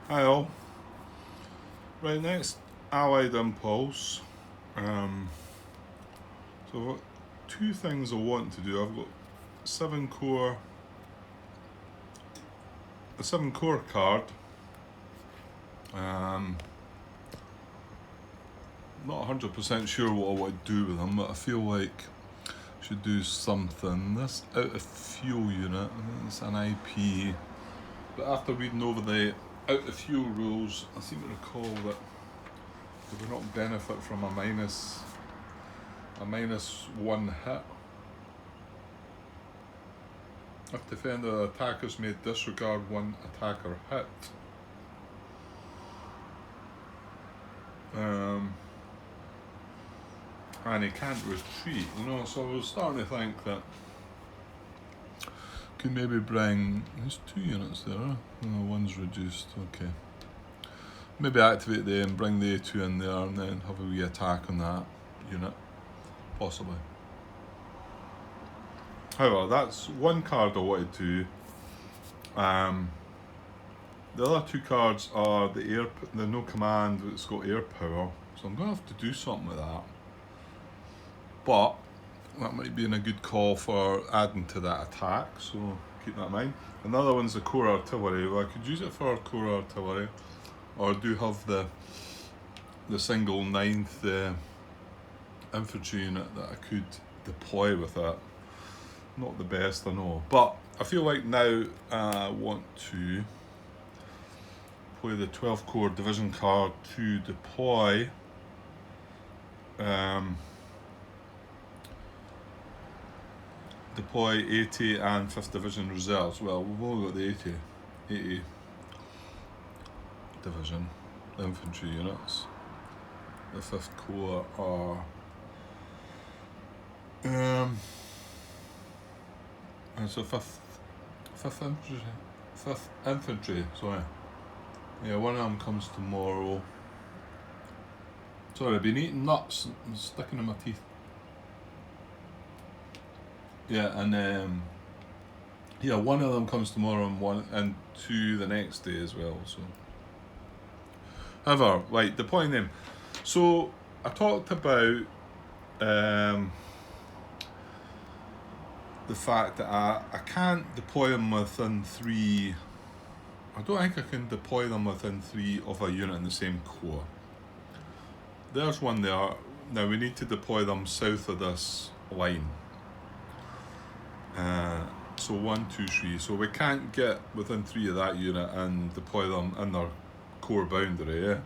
Hi all. Right, next Allied Impulse. So I've got two things I want to do. I've got a 7 core card. Not 100% sure what I want to do with them, but I feel like I should do something. This out of fuel unit, I think it's an IP. But after reading over the out of fuel rules, I seem to recall that they would not benefit from a minus 1 hit. If defender attackers may disregard 1 attacker hit. And he can't retreat, so I was starting to think that could maybe bring, there's 2 units there, one's reduced, okay. Maybe activate the and bring the A2 in there and then have a wee attack on that unit, possibly. However, that's one card I wanted to do. The other 2 cards are the no command, it's got air power, so I'm going to have to do something with that. But that might be a good call for adding to that attack, so keep that in mind. Another one's the core artillery. Well, I could use it for core artillery, or I do have the single 9th infantry unit that I could deploy with it. Not the best, I know, but I feel like now I want to play the 12 core division card to deploy deploy 80 and 5th Division reserves. Well, we've only got the 80 Division infantry units. The 5th Corps are so 5th Infantry, sorry. Yeah, one of them comes tomorrow. Sorry, I've been eating nuts and sticking in my teeth. Yeah, and one of them comes tomorrow and 2 the next day as well. So, however, right, deploying them. So I talked about the fact that I can't deploy them within 3. I don't think I can deploy them within 3 of a unit in the same core. There's one there. Now we need to deploy them south of this line. So 1, 2, 3. So we can't get within 3 of that unit and deploy them in their core boundary.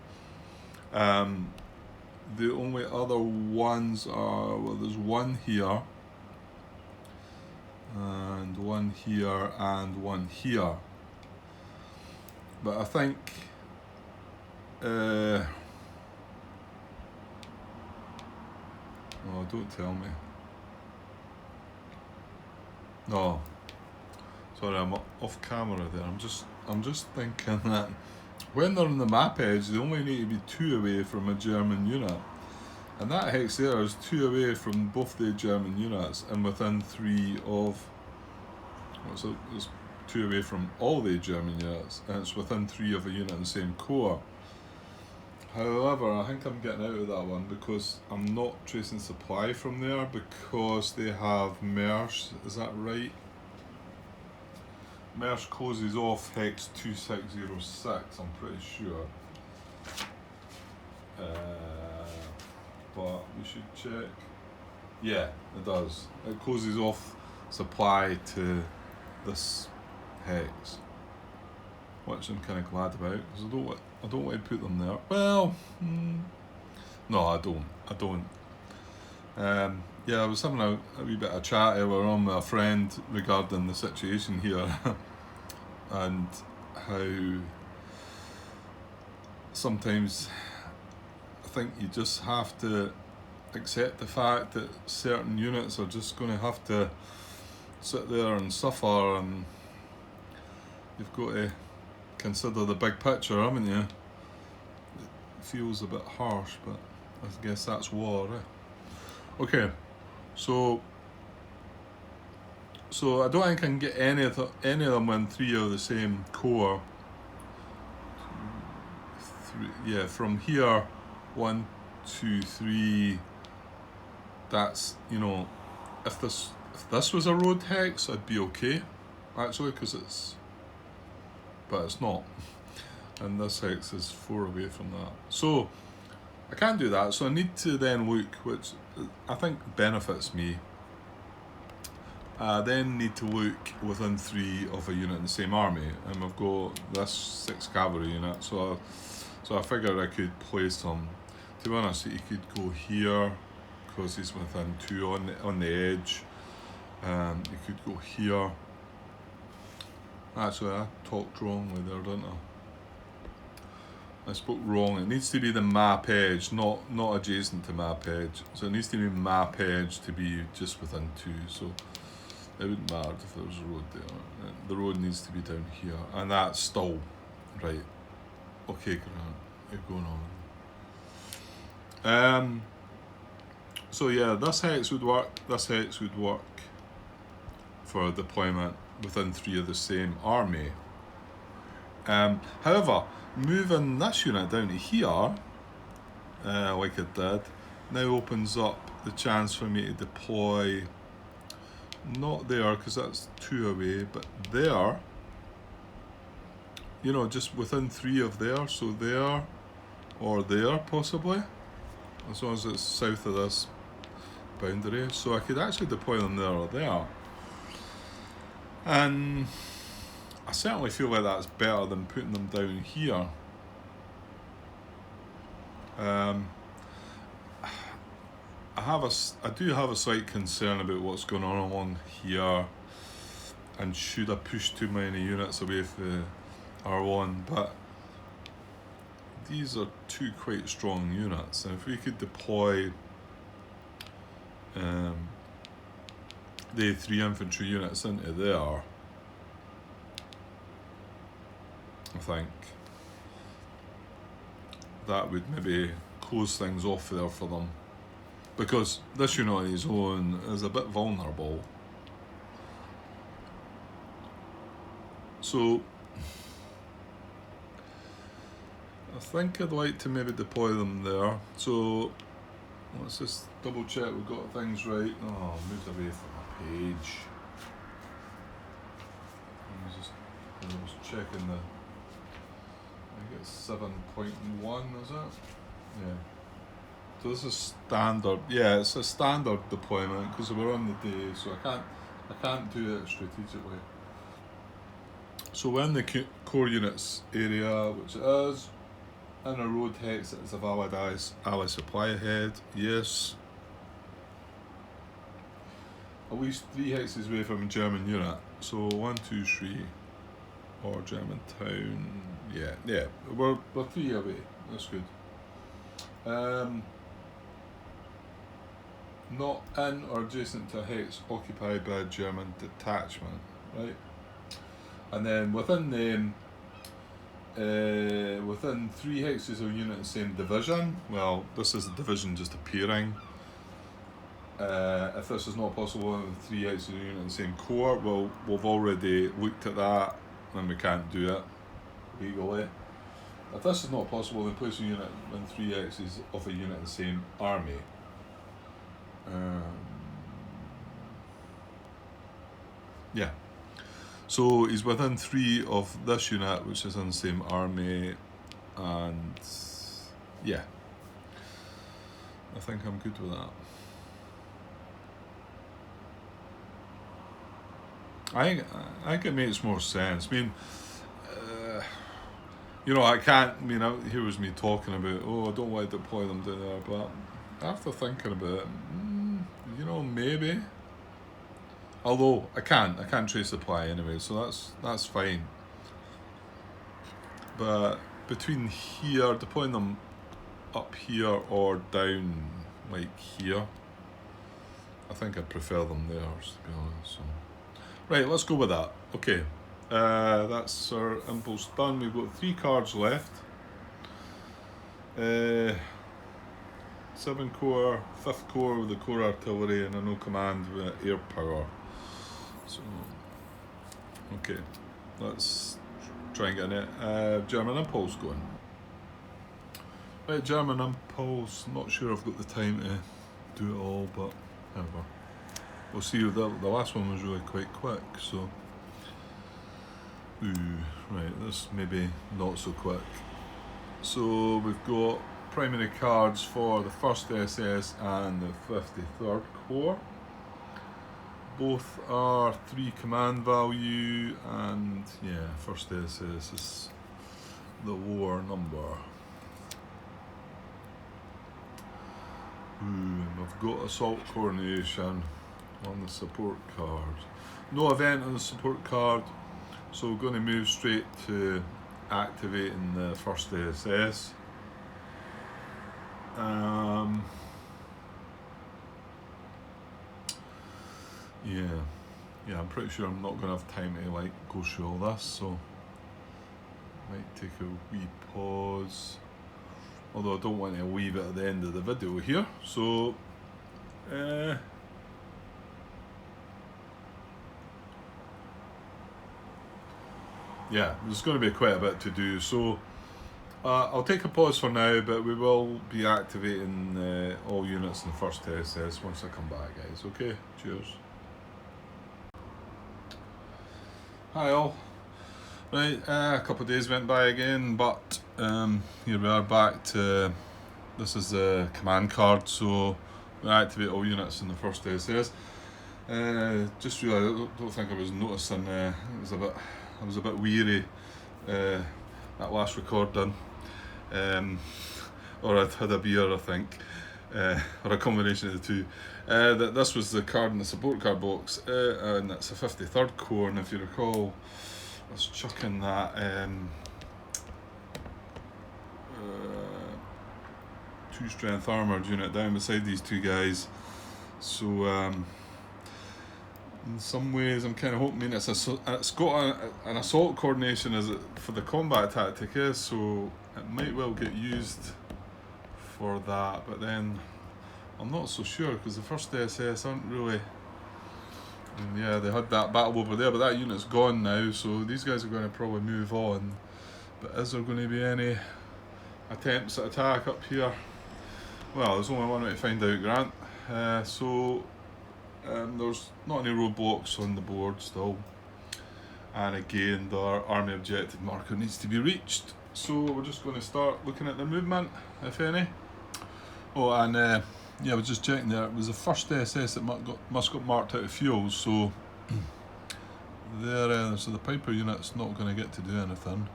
The only other ones are, well, there's one here, and one here, and one here. But I think oh, don't tell me. No, sorry, I'm off camera there. I'm just thinking that when they're on the map edge, they only need to be 2 away from a German unit, and that hex there is 2 away from both the German units, and within 3 of. So it's 2 away from all the German units, and it's within 3 of a unit in the same core. However, I think I'm getting out of that one because I'm not tracing supply from there because they have MERS, is that right? MERS closes off hex 2606, I'm pretty sure. But we should check. Yeah, it does. It closes off supply to this hex, which I'm kind of glad about because I don't want to put them there. Well, no, I don't. Yeah, I was having a wee bit of chat earlier on with a friend regarding the situation here and how sometimes I think you just have to accept the fact that certain units are just going to have to sit there and suffer, and you've got to consider the big picture, haven't you? It feels a bit harsh, but I guess that's war, eh? Okay, so I don't think I can get any of them when 3 are the same core. 3. Yeah, from here, 1, 2, 3. That's, you know, if this was a road hex, I'd be okay, actually, because but it's not. And this hex is 4 away from that. So I can't do that. So I need to then look, which I think benefits me. I then need to look within 3 of a unit in the same army, and we've got this 6 cavalry unit. So I figured I could place him. To be honest, he could go here because he's within 2 on the edge. He could go here. Actually, I talked wrongly there, didn't I? I spoke wrong. It needs to be the map edge, not adjacent to map edge. So it needs to be map edge to be just within 2. So it wouldn't matter if there was a road there. The road needs to be down here, and that's still right. Okay, Grant, you're going on. So yeah, this hex would work. This hex would work for deployment within 3 of the same army. However, moving this unit down to here, like it did, now opens up the chance for me to deploy, not there because that's 2 away, but there, you know, just within 3 of there, so there or there possibly, as long as it's south of this boundary. So I could actually deploy them there or there. And I certainly feel like that's better than putting them down here. I do have a slight concern about what's going on along here, and should I push too many units away from R1, but these are 2 quite strong units, and if we could deploy the 3 infantry units into there, I think that would maybe close things off there for them, because this unit on his own is a bit vulnerable. So I think I'd like to maybe deploy them there. So let's just double check we've got things right. Oh, I moved away from my page. I was checking I think it's 7.1, is it? Yeah. So this is standard. Yeah, it's a standard deployment because we're on the day, so I can't do it strategically. So we're in the core units area, which is in a road hex that is a valid ally supply ahead. Yes. At least 3 hexes away from a German unit. So 1, 2, 3, or German town. Yeah. We're 3 away. That's good. Not in or adjacent to a hex occupied by a German detachment, right? And then within them, within 3 hexes of a unit in the same division, well, this is a division just appearing. If this is not possible in 3 hexes of a unit in the same core, well, we've already looked at that and we can't do it legally. If this is not possible, then place a unit in 3 hexes of a unit in the same army. Yeah. So he's within 3 of this unit, which is in the same army, and yeah, I think I'm good with that. I think it makes more sense. I mean, you know, here was me talking about, I don't want to deploy them down there, but after thinking about it, you know, maybe. Although I can't trade supply anyway, so that's fine. But between here, deploying them up here or down like here, I think I'd prefer them there, to be honest. So. Right, let's go with that. Okay, that's our impulse done. We've got 3 cards left. 7 core, 5th core with the core artillery, and a no command with air power. So, okay, let's try and get it. German impulse going. Right, German impulse. Not sure I've got the time to do it all, but however. We'll see. The last one was really quite quick, so. Right, this maybe not so quick. So we've got primary cards for the 1st SS and the 53rd Corps. Both are 3 command value, and yeah, 1st SS is the lower number. I've got assault coordination on the support card. No event on the support card, so we're going to move straight to activating the 1st SS. Yeah, I'm pretty sure I'm not going to have time to like go through all this, so might take a wee pause. Although I don't want to leave it at the end of the video here, so yeah, there's going to be quite a bit to do, so I'll take a pause for now, but we will be activating all units in the 1st SS once I come back, guys. Okay, cheers. Hi all. Right, a couple of days went by again, but here we are back to, this is the command card, so we activate all units in the 1st SS. Just realised, I don't think I was noticing, I was a bit weary that last recording, or I'd had a beer, I think, or a combination of the two. That this was the card in the support card box, and it's a 53rd Corps, and if you recall, I was chucking that 2 strength armoured unit down beside these 2 guys, so in some ways I'm kind of hoping it's got an assault coordination as for the combat tactic is, so it might well get used for that, but then I'm not so sure because the 1st SS aren't really, yeah, they had that battle over there, but that unit's gone now, so these guys are going to probably move on. But is there going to be any attempts at attack up here? Well, there's only one way to find out, Grant. There's not any roadblocks on the board still, and again the army objective marker needs to be reached, so we're just going to start looking at the movement, if any. Oh, and yeah, I was just checking there, it was the 1st SS that must got marked out of fuel, so there, so the Piper unit's not going to get to do anything.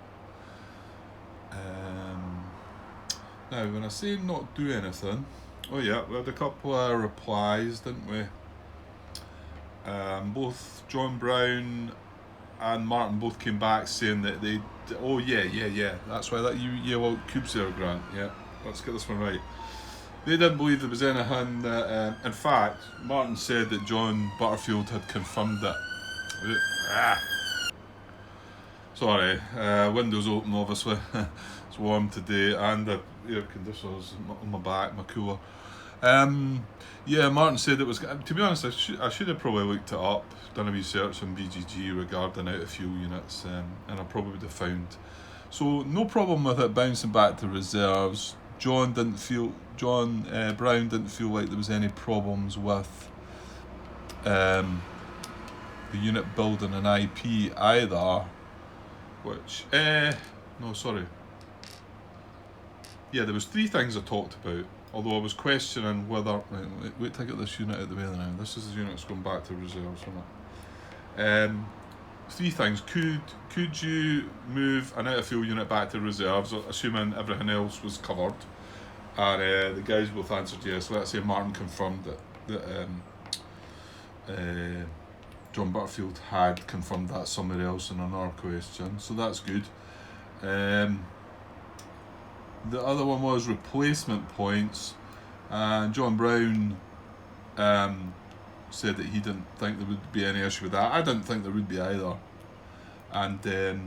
Now when I say not do anything, oh yeah, we had a couple of replies, didn't we? Both John Brown and Martin both came back saying that they, oh yeah, that's why that you yell out cubes there, Grant. Yeah, let's get this one right. They didn't believe there was anything that, in fact, Martin said that John Butterfield had confirmed it. Sorry, windows open obviously, it's warm today, and the air conditioner's on my back, my cooler. Yeah, Martin said it was, to be honest, I should have probably looked it up, done a research on BGG regarding out of fuel units, and I probably would have found. So no problem with it bouncing back to reserves. John Brown didn't feel like there was any problems with the unit building an IP either, which, no, sorry. Yeah, there was 3 things I talked about, although I was questioning whether, wait till I get this unit out of the way now. This is the unit that's going back to reserves, isn't it? 3 things. Could you move an out of fuel unit back to reserves, assuming everything else was covered? And the guys both answered yes. Let's say Martin confirmed that John Butterfield had confirmed that somewhere else in another question, so that's good. The other one was replacement points, and John Brown said that he didn't think there would be any issue with that. I didn't think there would be either. And I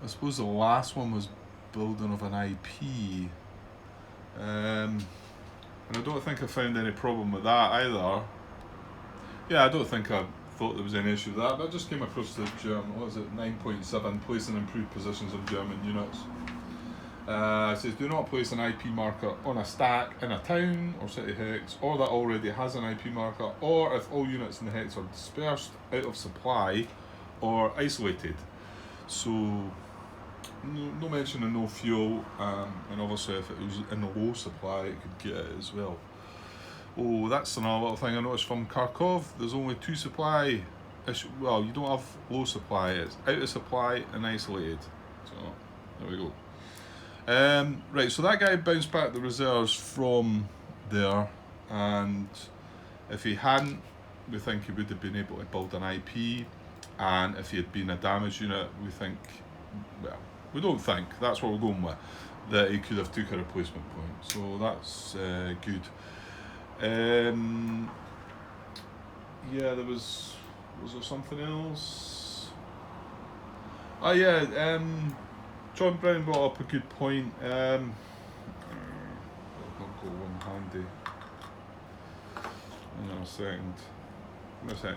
suppose the last one was building of an IP. And I don't think I found any problem with that either. Yeah, I don't think I thought there was any issue with that, but I just came across the German, what was it, 9.7, placing improved positions of German units. It says do not place an IP marker on a stack in a town or city hex, or that already has an IP marker, or if all units in the hex are dispersed, out of supply, or isolated. So no mention of no fuel, and obviously if it was in low supply it could get it as well. Oh, that's another little thing I noticed from Kharkov. There's only 2 supply well, you don't have low supply, it's out of supply and isolated. So there we go. Right, so that guy bounced back the reserves from there, and if he hadn't, we think he would have been able to build an IP, and if he had been a damage unit, we think, well, we don't think, that's what we're going with, that he could have took a replacement point. So that's good. Yeah, was there something else? Oh yeah, John Brown brought up a good point. I'll not go one handy. Hang on a second. Give me a sec.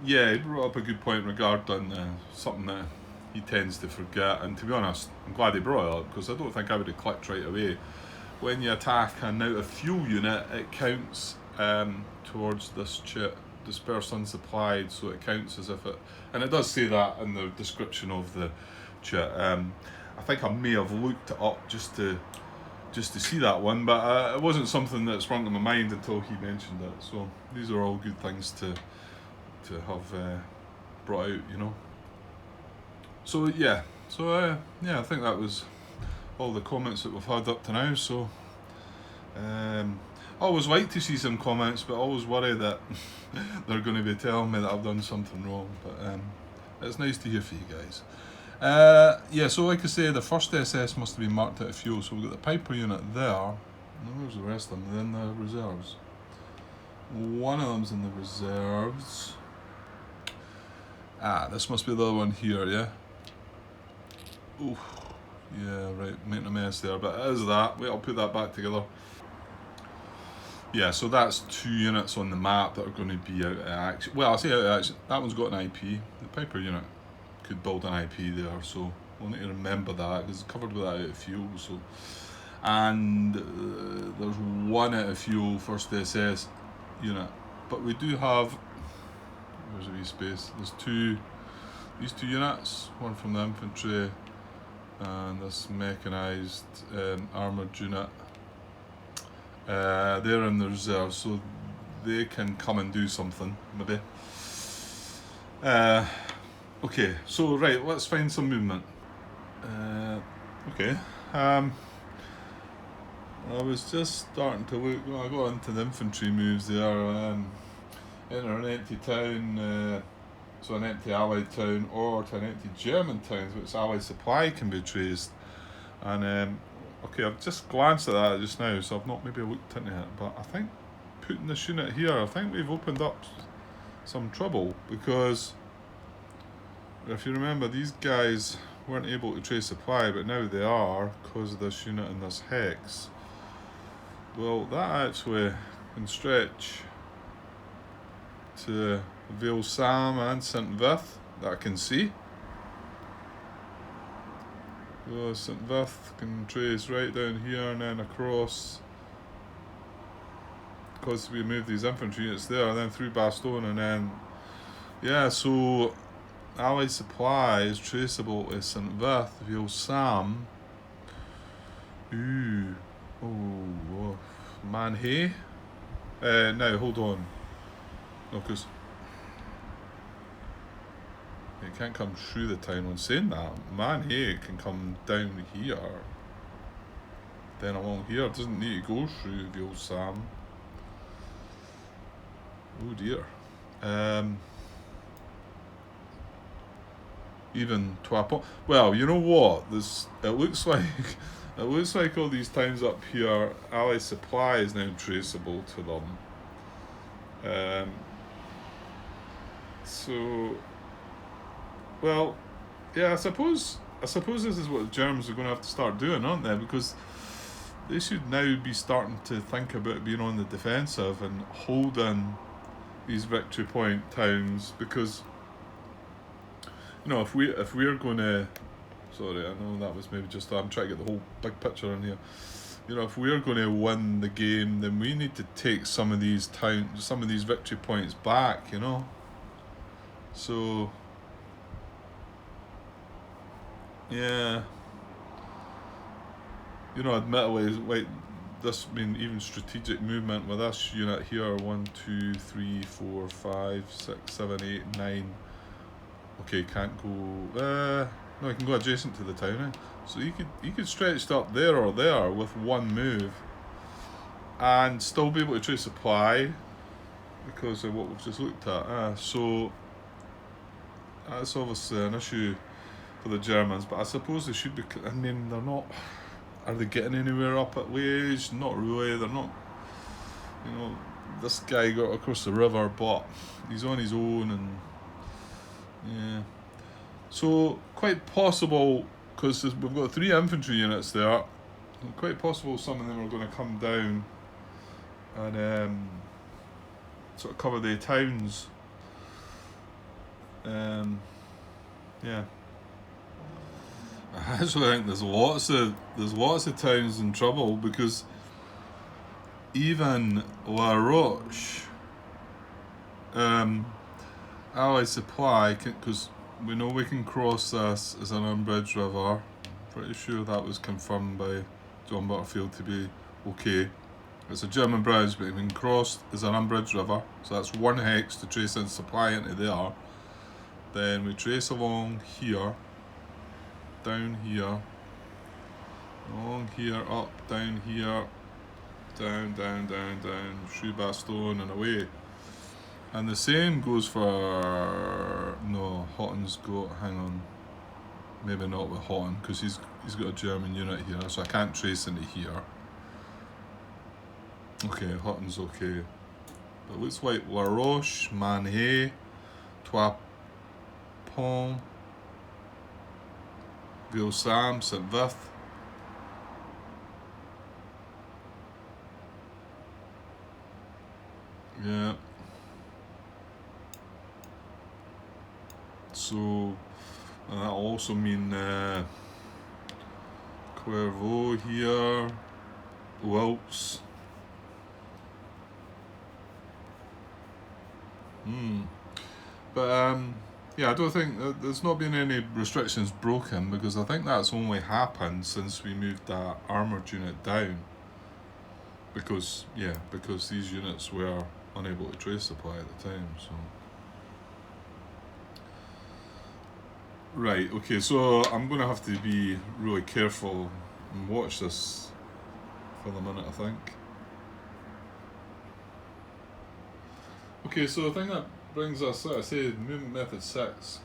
Yeah, he brought up a good point regarding something that he tends to forget, and to be honest, I'm glad he brought it up, because I don't think I would have clicked right away. When you attack an out of fuel unit, it counts towards this chit, dispersed unsupplied, so it counts as if it, and it does say that in the description of the chit. I think I may have looked it up just to see that one, but it wasn't something that sprung to my mind until he mentioned it. So these are all good things to have brought out, you know. So yeah, I think that was all the comments that we've had up to now. So I always like to see some comments, but I always worry that they're going to be telling me that I've done something wrong. But it's nice to hear from you guys. Yeah, so like I say, the first SS must have been marked out of fuel, so we've got the Piper unit there. Now where's the rest of them? They're in the reserves. One of them's in the reserves. This must be the other one here, yeah? Oof. Yeah, right, making a mess there, but it is that. Wait, I'll put that back together. Yeah, so that's 2 units on the map that are going to be out of action. Well, I say out of action, that one's got an IP. The Piper unit could build an IP there, so we'll need to remember that, because it's covered with that out of fuel. So, and there's 1 out of fuel first SS unit, but we do have, where's a wee space, there's these 2 units, one from the infantry and this mechanised armoured unit. They're in the reserve, so they can come and do something, maybe. Okay, so right, let's find some movement. Okay, I was just starting to look, I got into the infantry moves there, enter an empty town, so an empty Allied town, or to an empty German town, which Allied supply can be traced. And okay, I've just glanced at that just now, so I've not maybe looked into it, but I think putting this unit here, I think we've opened up some trouble, because if you remember, these guys weren't able to trace supply, but now they are because of this unit and this hex. Well, that actually can stretch to Vale Sam and St Vith, that I can see. So St Vith can trace right down here and then across, because we moved these infantry units there, and then through Bastogne, and then yeah, so Allied supply is traceable to St Vith, Vale Sam. Ooh, oh, Manhay. Now hold on, no, because it can't come through the town. On saying that, Manhay can come down here, then along here. It doesn't need to go through Vale Sam. Oh dear. Even Twapon. Well, you know what? It looks like all these towns up here, Allied supply is now traceable to them. So, well, yeah, I suppose this is what the Germans are going to have to start doing, aren't they? Because they should now be starting to think about being on the defensive and holding these victory point towns, because you know, if we're going to Sorry, I know that was maybe just, I'm trying to get the whole big picture in here. You know, if we're going to win the game, then we need to take some of these victory points back, you know. So, yeah. You know, admittedly, like this, I mean, even strategic movement with this unit here, 1, 2, 3, 4, 5, 6, 7, 8, 9. Okay, can't go. No, he can go adjacent to the town. So you could stretch it up there or there with one move, and still be able to trade supply because of what we've just looked at. So that's obviously an issue for the Germans. But I suppose they should be. I mean, they're not. Are they getting anywhere up at Liège? Not really. They're not. You know, this guy got across the river, but he's on his own, and yeah. So quite possible, because we've got 3 infantry units there, quite possible some of them are going to come down and sort of cover the towns. Yeah. I actually think there's lots of towns in trouble, because even La Roche, Allied supply, because we know we can cross this as an unbridged river. Pretty sure that was confirmed by John Butterfield to be okay. It's a German bridge, but it can cross as an unbridged river. So that's 1 hex to trace in supply into there. Then we trace along here, down here, along here, up, down here, down, Shoe Bastogne and away. And the same goes for, no, Hotton's got, hang on, maybe not with Hotton, because he's got a German unit here, so I can't trace into here. Okay, Hotton's okay. But it looks like La Roche, Manhay, Trois Ponts, Ville-Sam, Saint-Vith. Yeah. So that'll also mean Clairvaux here, Wilts. But yeah, I don't think there's not been any restrictions broken, because I think that's only happened since we moved that armoured unit down. Because these units were unable to trace supply at the time. So. Right, okay, so I'm going to have to be really careful and watch this for the minute, I think. Okay, so I think that brings us, like I say, movement method 6.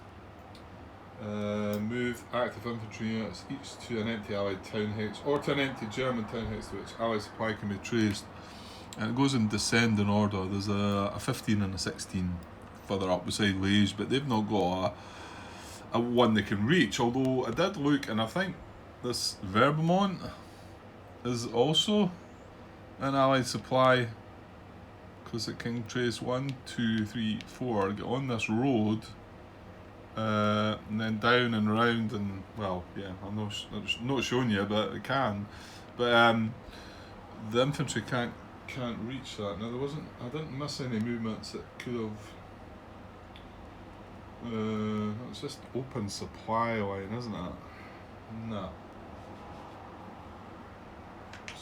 Move active infantry units each to an empty Allied town hex, or to an empty German town hex to which Allied supply can be traced. And it goes in descending order. There's a 15 and a 16 further up beside Liège, but they've not got a one they can reach, although I did look, and I think this Vermont is also an Allied supply, because it can trace 1, 2, 3, 4, get on this road, and then down and round, and well, yeah, I'm not showing you, but it can. But the infantry can't reach that. Now I didn't miss any movements that could have. It's just open supply line, isn't it? No.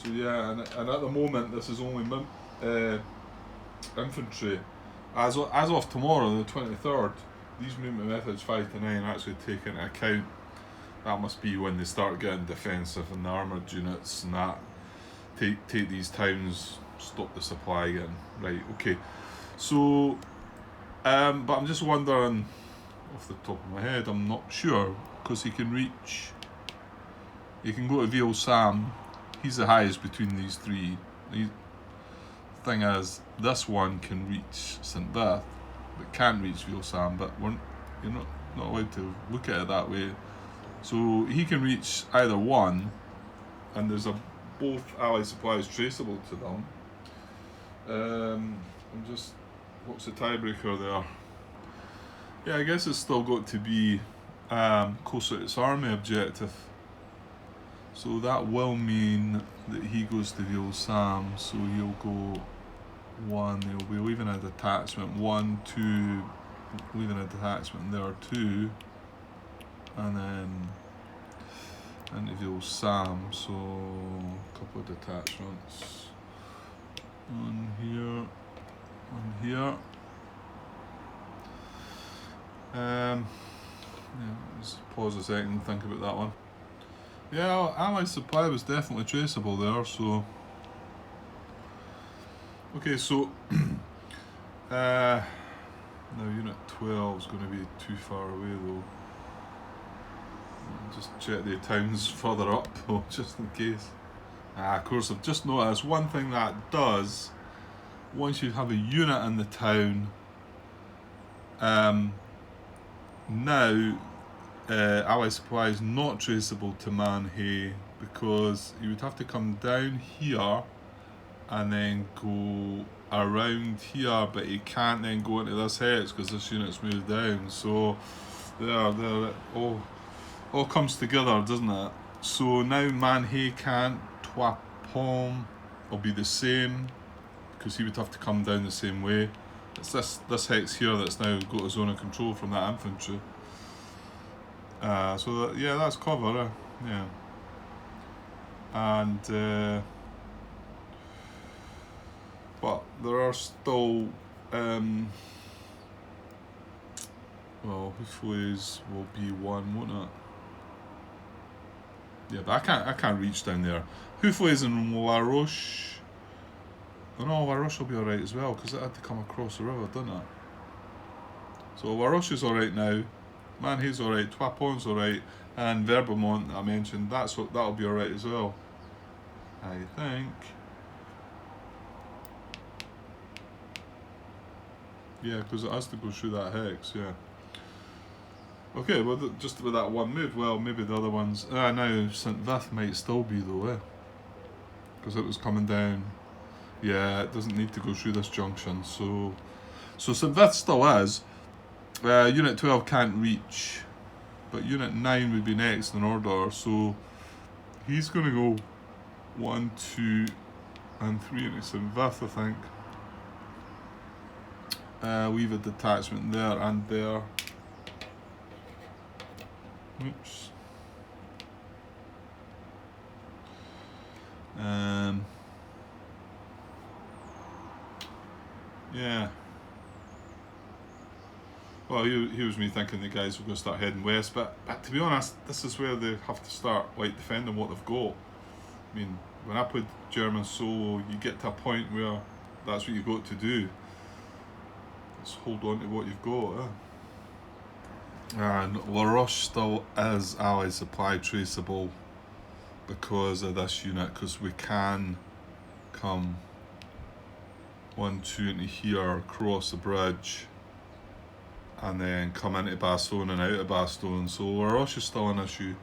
So yeah, and at the moment this is only infantry. As of tomorrow, the 23rd, these movement methods 5 to 9 actually take into account. That must be when they start getting defensive and the armoured units and that. Take these towns, stop the supply again. Right, okay. So, but I'm just wondering, off the top of my head, I'm not sure, because he can go to Ville-Sam. He's the highest between these 3. The thing is, this one can reach Saint-Vith, but can't reach Ville-Sam, but you're not allowed to look at it that way. So he can reach either one, and there's both Allied supplies traceable to them. What's the tiebreaker there? Yeah, I guess it's still got to be closer to its army objective. So that will mean that he goes to the old Sam, so he'll go 1, he'll be leaving a detachment, 1, 2, leaving a detachment there, 2, and then into the old Sam, so a couple of detachments on here. Yeah, let's pause a second and think about that one. Yeah, Allied supply was definitely traceable there, so... Okay, so... now Unit 12 is going to be too far away though. Just check the towns further up though, just in case. Of course, I've just noticed one thing that does, once you have a unit in the town, now Ally Supply is not traceable to Manhay because you would have to come down here and then go around here, but you can't then go into this hex because this unit's moved down. So there, all comes together, doesn't it? So now Manhay can't, Twapom will be the same because he would have to come down the same way. It's this hex here that's now got a zone of control from that infantry. So that, yeah, that's clever, yeah. And but there are still well, Hoofleys will be 1, won't it? Yeah, but I can't reach down there. Hoofleys and La Roche. Oh no, La Roche will be alright as well because it had to come across the river, didn't it? So La Roche is alright now. Manhay's alright, Twapon's alright, and Verbermont I mentioned, that'll be alright as well, I think. Yeah, because it has to go through that hex, yeah. Okay, well, just with that one move, well, maybe the other ones... now St. Vith might still be though, because it was coming down. Yeah, it doesn't need to go through this junction, so St. Vith still is. Unit 12 can't reach, but Unit 9 would be next in order, so he's going to go 1, 2, and 3 into St. Vith, I think. We've a detachment there and there. Oops. Yeah. Well, here was me thinking the guys were going to start heading west, but to be honest, this is where they have to start like defending what they've got. I mean, when I played German solo, you get to a point where that's what you've got to do. Just hold on to what you've got. And La Roche still is Allied supply traceable because of this unit, because we can come 1, 2 into here, across the bridge, and then come into Bastogne and out of Bastogne. So La Roche is still an issue.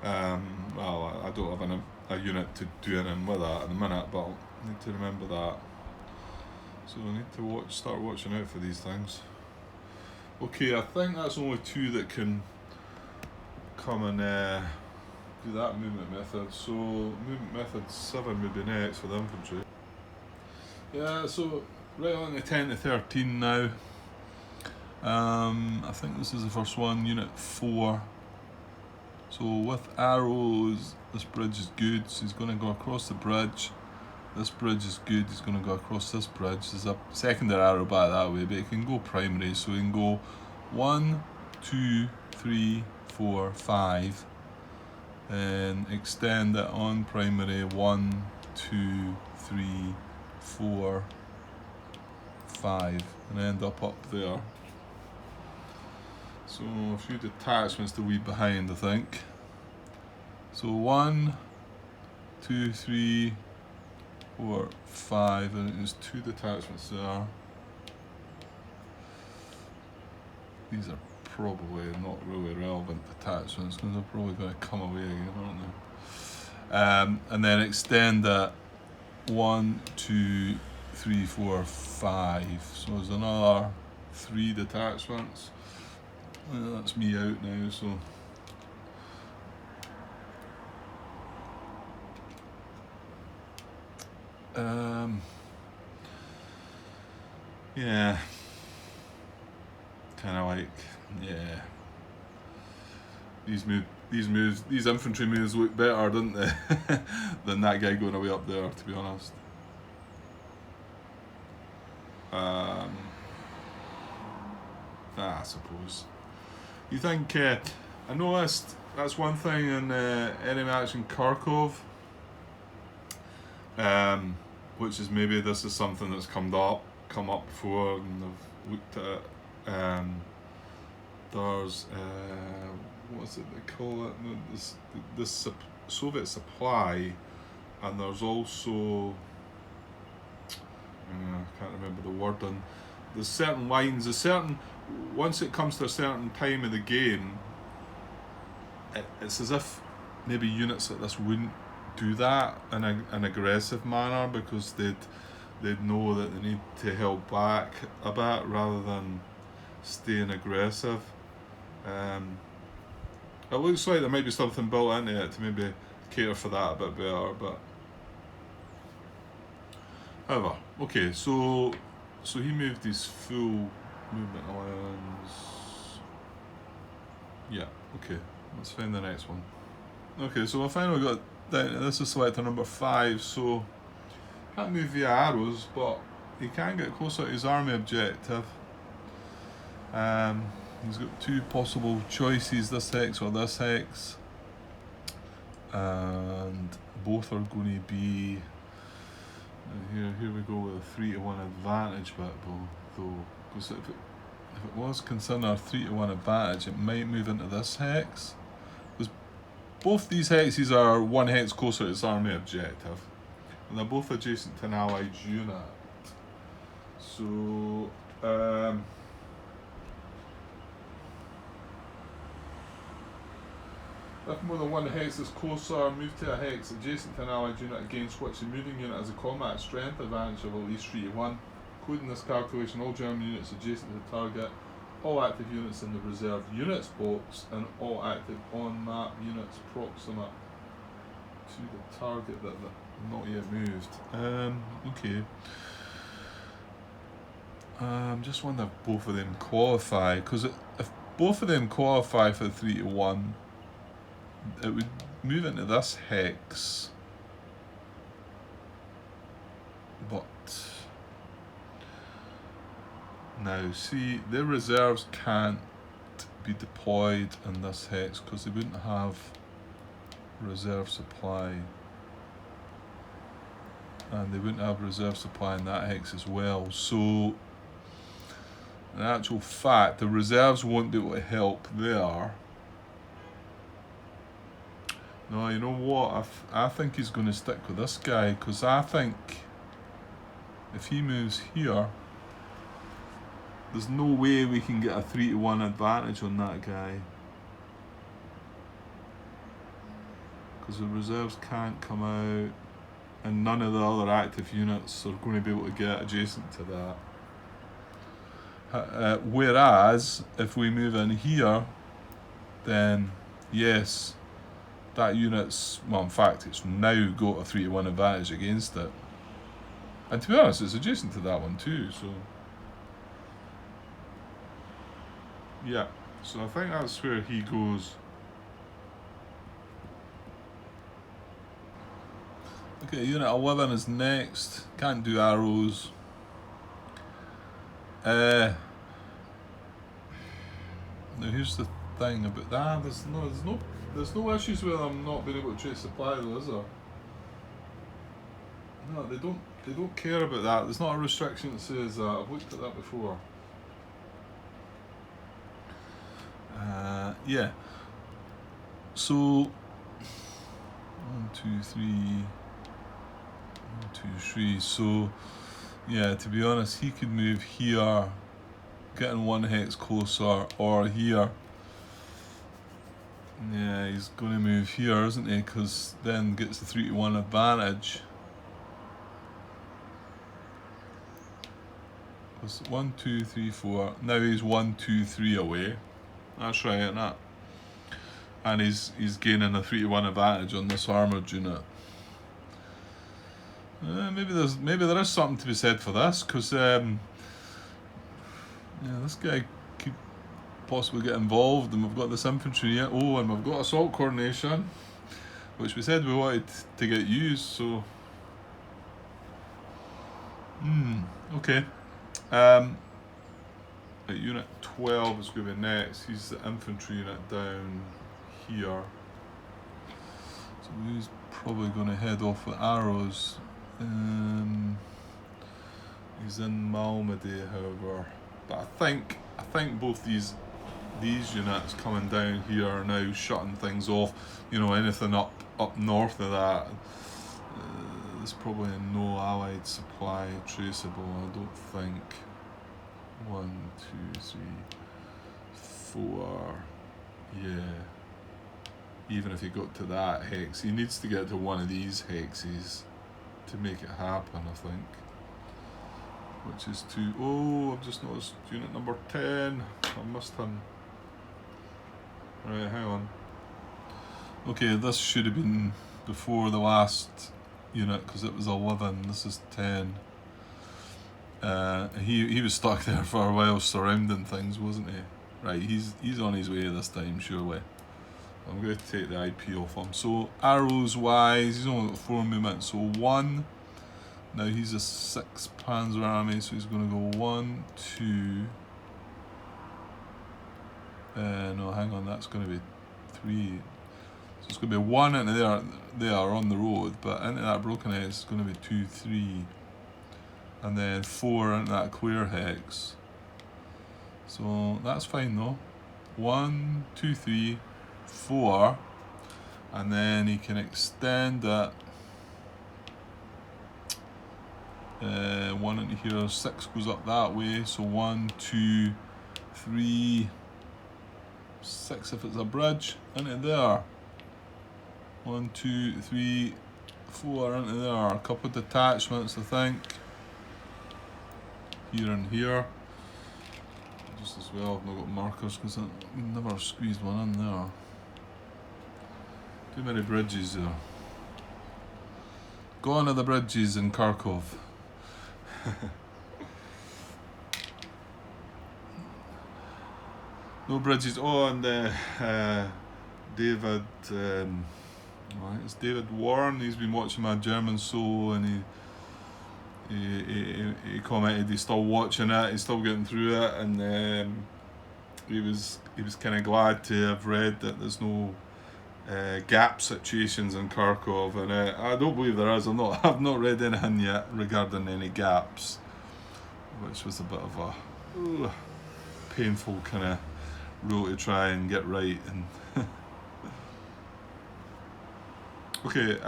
Well, I don't have a unit to do anything with that at the minute, but I'll need to remember that. So I need to start watching out for these things. Okay, I think that's only 2 that can come and do that movement method. So movement method 7 would be next for the infantry. Yeah, so right on to 10 to 13 now. I think this is the first one, Unit 4. So with arrows, this bridge is good, so he's going to go across the bridge. This bridge is good, he's going to go across this bridge. There's a secondary arrow back that way, but he can go primary, so he can go 1, 2, 3, 4, 5, and extend it on primary 1, 2, 3, 4, 5, and end up there. So a few detachments to leave behind, I think. So 1, 2, 3, 4, 5, and there's 2 detachments there. These are probably not really relevant detachments because they're probably going to come away again, aren't they? And then extend that 1, 2, 3, 4, 5. So there's another 3 detachments. Well, that's me out now, so. Yeah. Kind of like, yeah. These infantry moves look better, don't they, than that guy going away up there, to be honest. I suppose. You think? I noticed that's one thing in enemy match in Kharkov, which is maybe this is something that's come up before, and I've looked at it. There's what's it they call it? This Soviet supply, and there's also I can't remember the wording. There's certain lines. Once it comes to a certain time of the game, it's as if maybe units like this wouldn't do that in an aggressive manner, because they'd know that they need to help back a bit rather than staying aggressive. It looks like there might be something built into it to maybe cater for that a bit better, but however, okay, so he moved his full movement allowance. Yeah, okay, let's find the next one. Okay, so I finally got down to this is selector number 5, so can't move via arrows, but he can get closer to his army objective. He's got 2 possible choices, this hex or this hex, and both are going to be here we go with a 3-to-1 advantage bit, though, because if it was considered a 3-to-1 advantage, it might move into this hex, because both these hexes are 1 hex closer to its army objective, and they're both adjacent to an allied unit. So if more than 1 hex is closer, move to a hex adjacent to an allied unit against which the moving unit has a combat strength advantage of at least 3-to-1. Including this calculation, all German units adjacent to the target, all active units in the reserve units box, and all active on-map units proximate to the target that have not yet moved. Okay. Just wonder if both of them qualify, because if both of them qualify for 3-to-1, it would move into this hex, but now see, their reserves can't be deployed in this hex because they wouldn't have reserve supply, and they wouldn't have reserve supply in that hex as well. So in actual fact, the reserves won't be able to help there. No, you know what? I think he's going to stick with this guy, because I think if he moves here, there's no way we can get a 3-to-1 advantage on that guy, because the reserves can't come out, and none of the other active units are going to be able to get adjacent to that. Whereas if we move in here, then yes, that unit's, well, in fact, it's now got a 3-to-1 advantage against it. And to be honest, it's adjacent to that one too, so. Yeah, so I think that's where he goes. Okay, unit 11 is next. Can't do arrows. Now here's the thing about that. There's no issues with them not being able to trace supply though, is there? No, they don't care about that. There's not a restriction that says that. I've looked at that before. Yeah. So 1, 2, 3. 1, 2, 3. So yeah, to be honest, he could move here, getting 1 hex closer, or here. Yeah, he's going to move here, isn't he? Because then gets the 3-to-1 advantage. Because 1, 2, 3, 4. Now he's 1, 2, 3 away. That's right, isn't it? And he's gaining a 3-1 advantage on this armoured unit. Maybe there is something to be said for this, because this guy could possibly get involved, and we've got this infantry yet. Oh, and we've got assault coordination, which we said we wanted to get used. So, okay. At unit 12 is going to be next. He's the infantry unit down here. So he's probably going to head off with arrows. He's in Malmedy, however. But I think both these units coming down here are now shutting things off. You know, anything up north of that, there's probably no allied supply traceable, I don't think. 1, 2, 3, 4. Yeah. Even if he got to that hex, he needs to get to one of these hexes to make it happen, I think. Which is I've just noticed unit number 10. I missed him. Right, hang on. Okay, this should have been before the last unit, because it was 11. This is 10. He was stuck there for a while surrounding things, wasn't he? Right, he's on his way this time, surely. I'm going to take the IP off him. So arrows wise, he's only got 4 movements. So 1. Now he's a 6 Panzer army, so he's going to go 1, 2. No, hang on, that's going to be 3. So it's going to be 1 into there on the road, but into that broken hex it's going to be 2, 3. And then 4 into that clear hex. So that's fine though. 1, 2, 3, 4. And then he can extend it. 1 into here, 6 goes up that way. So 1, 2, 3, 6 if it's a bridge, into there. 1, 2, 3, 4 into there. A couple of detachments, I think. Here and here. Just as well, I've not got markers because I never squeezed one in there. Too many bridges there. Gone are the bridges in Kharkov. No bridges. Oh, and David, it's David Warren. He's been watching my German show, and he commented he's still watching it. He's still getting through it, and he was kind of glad to have read that there's no gap situations in Kharkov, and I don't believe there is. I've not read anything yet regarding any gaps, which was a bit of a painful kind of rule to try and get right. And okay,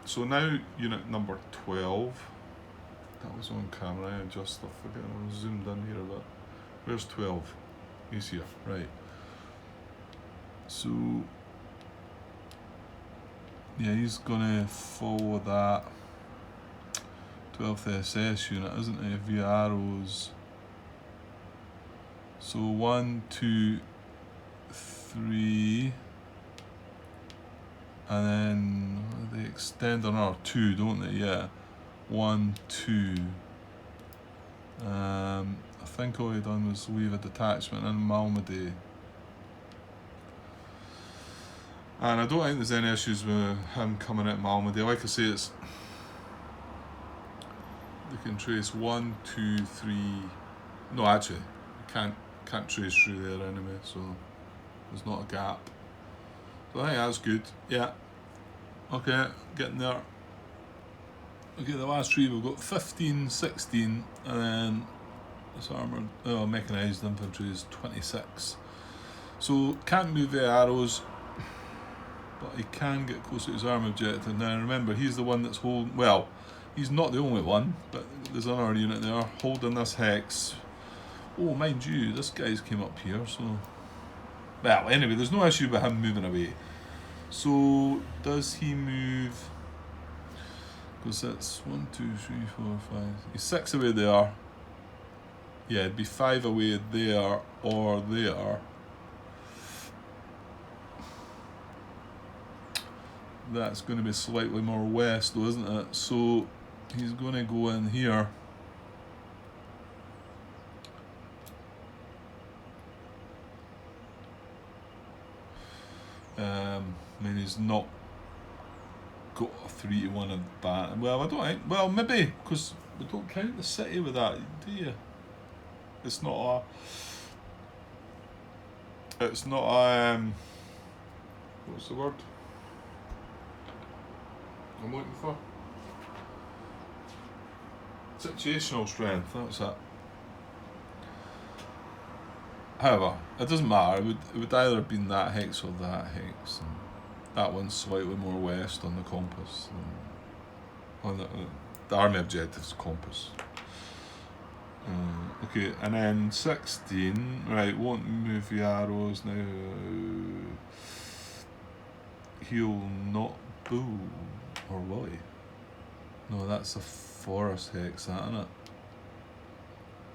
so now unit number 12. That was on camera. I forget I was zoomed in here a bit. Where's 12? He's here, right. So yeah, he's gonna follow that 12th SS unit, isn't he, via arrows. So 1, 2, 3, and then they extend another 2, don't they? Yeah, 1, 2. I think all he done was leave a detachment in Malmedy. And I don't think there's any issues with him coming out of Malmedy. Like I say, they can trace 1, 2, 3. No, actually, can't trace through there anyway, so there's not a gap. So I think that's good. Yeah. Okay, getting there. Okay, the last 3 we've got 15, 16, and then this armoured, mechanised infantry is 26. So can't move the arrows, but he can get close to his arm objective. Now remember, he's the one that's holding, well, he's not the only one, but there's another unit there holding this hex. Oh, mind you, this guy's came up here, so... Well, anyway, there's no issue with him moving away. So, does he move... Because that's 1, 2, 3, 4, 5... He's 6 away there. Yeah, it'd be 5 away there or there. that's going to be slightly more west though, isn't it? So he's going to go in here. I mean, he's not got a 3-1 at bat. Well, I don't think. Well, maybe because we don't count the city with that, do you? It's not a. It's not a. What's the word I'm looking for? Situational strength. That's it. However, it doesn't matter. It would either have been that hex or that hex, and that one's slightly more west on the compass. On the army objectives compass. Okay, and then 16. Right, won't move the arrows now. He'll not boo, or will he? No, that's a forest hex, that, isn't it?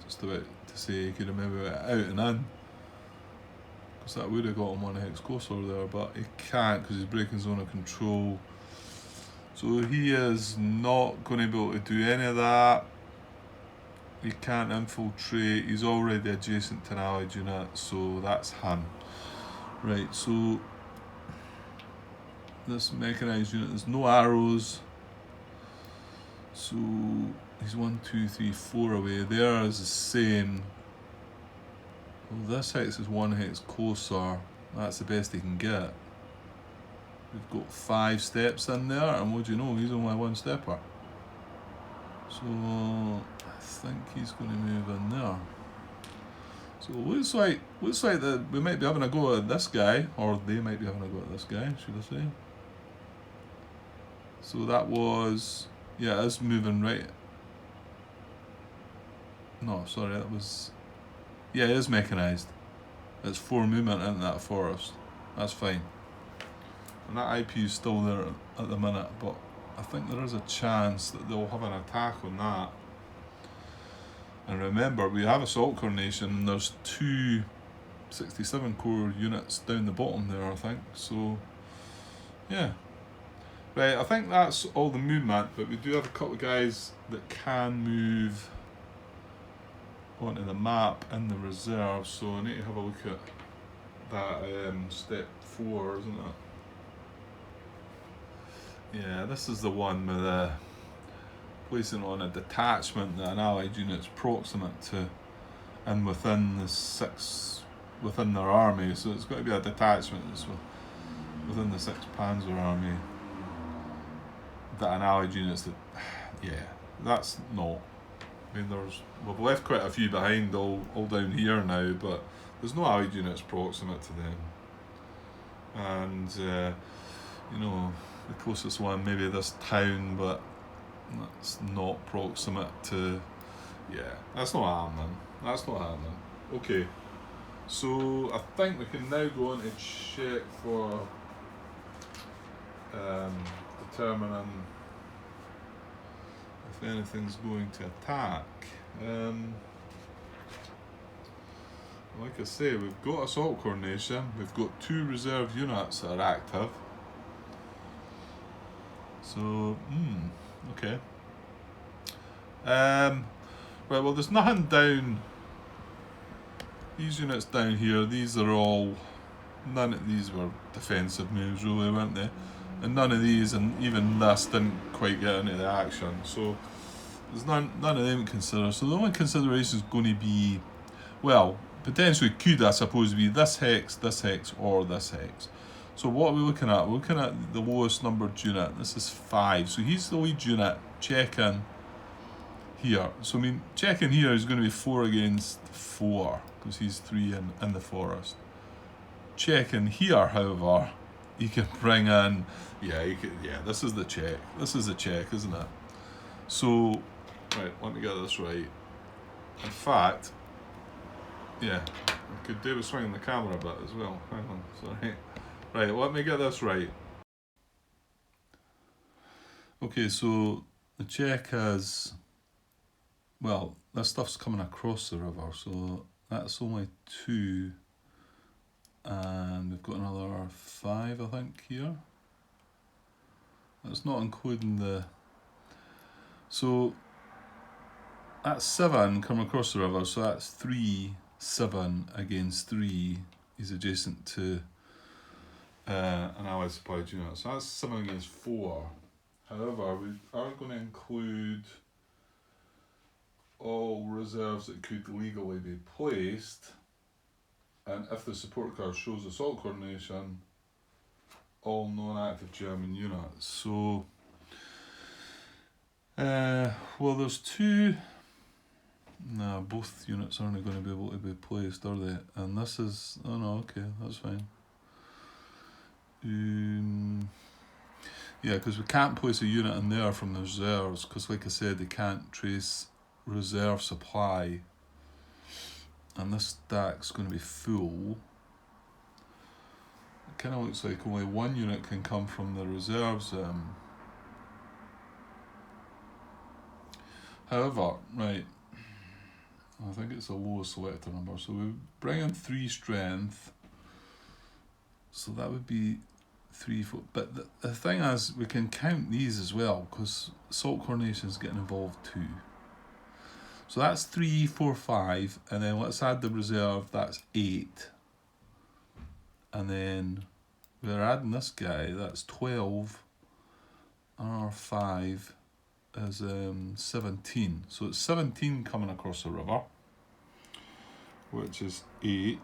Just about to say he could have maybe went out and in. Because that would have got him one hex closer there, but he can't because he's breaking zone of control. So he is not going to be able to do any of that. He can't infiltrate. He's already adjacent to an allied unit, so that's him. Right, so this mechanised unit, there's no arrows. So he's 1, 2, 3, 4 away. There is the same. Well, this hex is 1 hex closer. That's the best he can get. We've got 5 steps in there, and what do you know? He's only 1 stepper. So I think he's going to move in there. So it looks like that we might be having a go at this guy, or they might be having a go at this guy, should I say? So that was, yeah, it's moving right. No, sorry, that was, yeah, it is mechanised. It's 4 movement into that forest. That's fine. And that IP is still there at the minute, but I think there is a chance that they'll have an attack on that. And remember, we have Assault Coordination, and there's 2 67 core units down the bottom there, I think. So, yeah. Right, I think that's all the movement, but we do have a couple of guys that can move onto the map in the reserve, so I need to have a look at that step 4, isn't it? Yeah, this is the one with placing on a detachment that an allied unit's proximate to and within the 6 within their army, so it's got to be a detachment that's within the 6 Panzer army that an allied unit's that, yeah, that's not. I mean, we've left quite a few behind all down here now, but there's no allied units proximate to them. And you know, the closest one maybe this town, but that's not proximate to, yeah, that's not happening. That's not happening. Okay, so I think we can now go on to check for determining if anything's going to attack. Like I say, we've got Assault Coordination, we've got 2 reserve units that are active. So, okay. Right, well, there's nothing down. These units down here, these are all, none of these were defensive moves really, weren't they? And none of these, and even this, didn't quite get into the action. So there's none of them to consider. So the only consideration is going to be, well, potentially could, I suppose, be this hex, or this hex. So what are we looking at? We're looking at the lowest numbered unit. This is 5. So he's the lead unit. Check-in here. So I mean, check-in here is going to be 4 against 4, because he's 3 in the forest. Check-in here, however, you can bring in, this is the check. This is the check, isn't it? So, right, let me get this right. In fact, yeah, I could do with swinging the camera a bit as well. Hang on, sorry. Right, let me get this right. Okay, so the check is, well, this stuff's coming across the river, so that's only 2. And we've got another 5, I think, here. That's not including the... So that's 7 coming across the river, so that's 3, 7 against 3 is adjacent to an allied supplied unit. So that's 7 against 4. However, we are going to include all reserves that could legally be placed, and if the support card shows assault coordination, all non-active German units. So, well, there's 2. No, both units aren't going to be able to be placed, are they? And this is... Oh no, okay, that's fine. Yeah, because we can't place a unit in there from the reserves, because like I said, they can't trace reserve supply. And this stack's going to be full. It kind of looks like only 1 unit can come from the reserves. However, right, I think it's a low selector number, so we bring in 3 strength, so that would be 3, 4, but the thing is, we can count these as well, because assault coordination is getting involved too. So that's 3, 4, 5, and then let's add the reserve, that's 8. And then we're adding this guy, that's 12, and our 5 is 17. So it's 17 coming across the river, which is 8.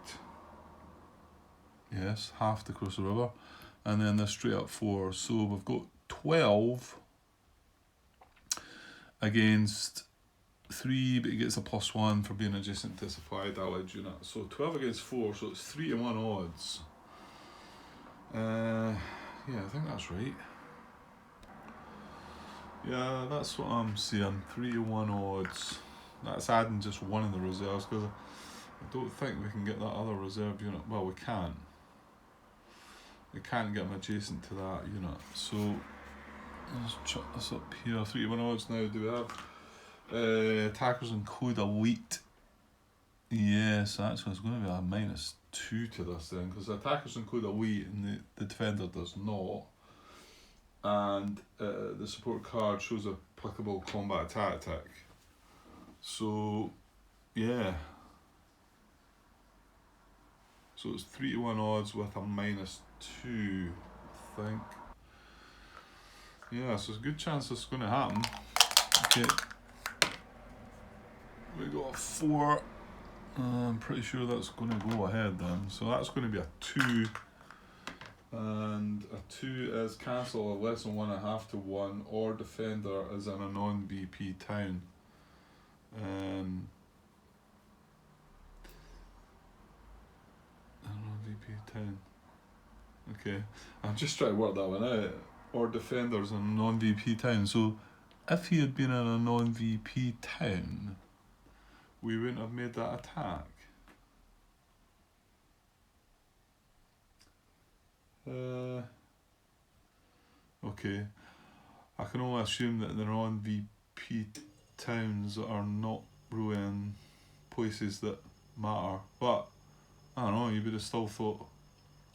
Yes, half to cross the river. And then this straight up 4. So we've got 12 against 3, but he gets a +1 for being adjacent to supplied allied unit. So 12 against 4, so it's 3 to 1 odds. Yeah, I think that's right. Yeah, that's what I'm seeing. 3 to 1 odds. That's adding just 1 in the reserves, because I don't think we can get that other reserve unit. Well, we can. We can't get them adjacent to that unit. So let's chuck this up here. 3 to 1 odds now. Do we have attackers include elite? Yes, actually it's going to be a -2 to this then, because the attackers include elite and the defender does not. And the support card shows applicable combat tactic. So, yeah. So it's 3 to 1 odds with a -2, I think. Yeah, so there's a good chance this is going to happen. Okay. We got a 4. I'm pretty sure that's going to go ahead then. So that's going to be a 2. And a 2 is cancel a less than 1.5 to 1, or defender is in a non-VP town. A non-VP town. Okay, I'm just trying to work that one out. Or defenders in a non-VP town. So if he had been in a non-VP town, we wouldn't have made that attack. Okay, I can only assume that the non-VP towns are not ruining places that matter, but I don't know, you would have still thought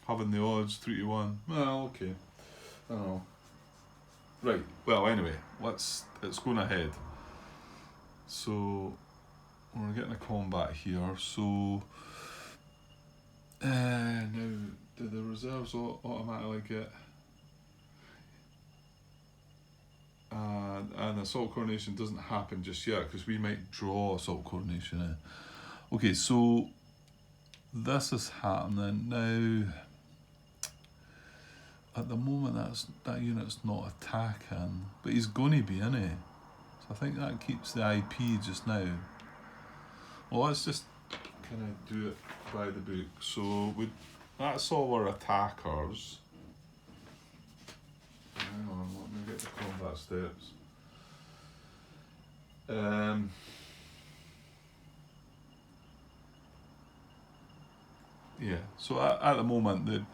having the odds 3 to 1, well, okay, I don't know. Right, well, anyway, it's going ahead. So we're getting a combat here, so now do the reserves automatically get and assault coordination doesn't happen just yet, because we might draw assault coordination in. Okay, so this is happening now. At the moment, that unit's not attacking, but he's going to be in it. So I think that keeps the IP just now. Well, let's just kind of do it by the book. So that's all our attackers. Hang on, let me get the combat steps. Yeah, so at the moment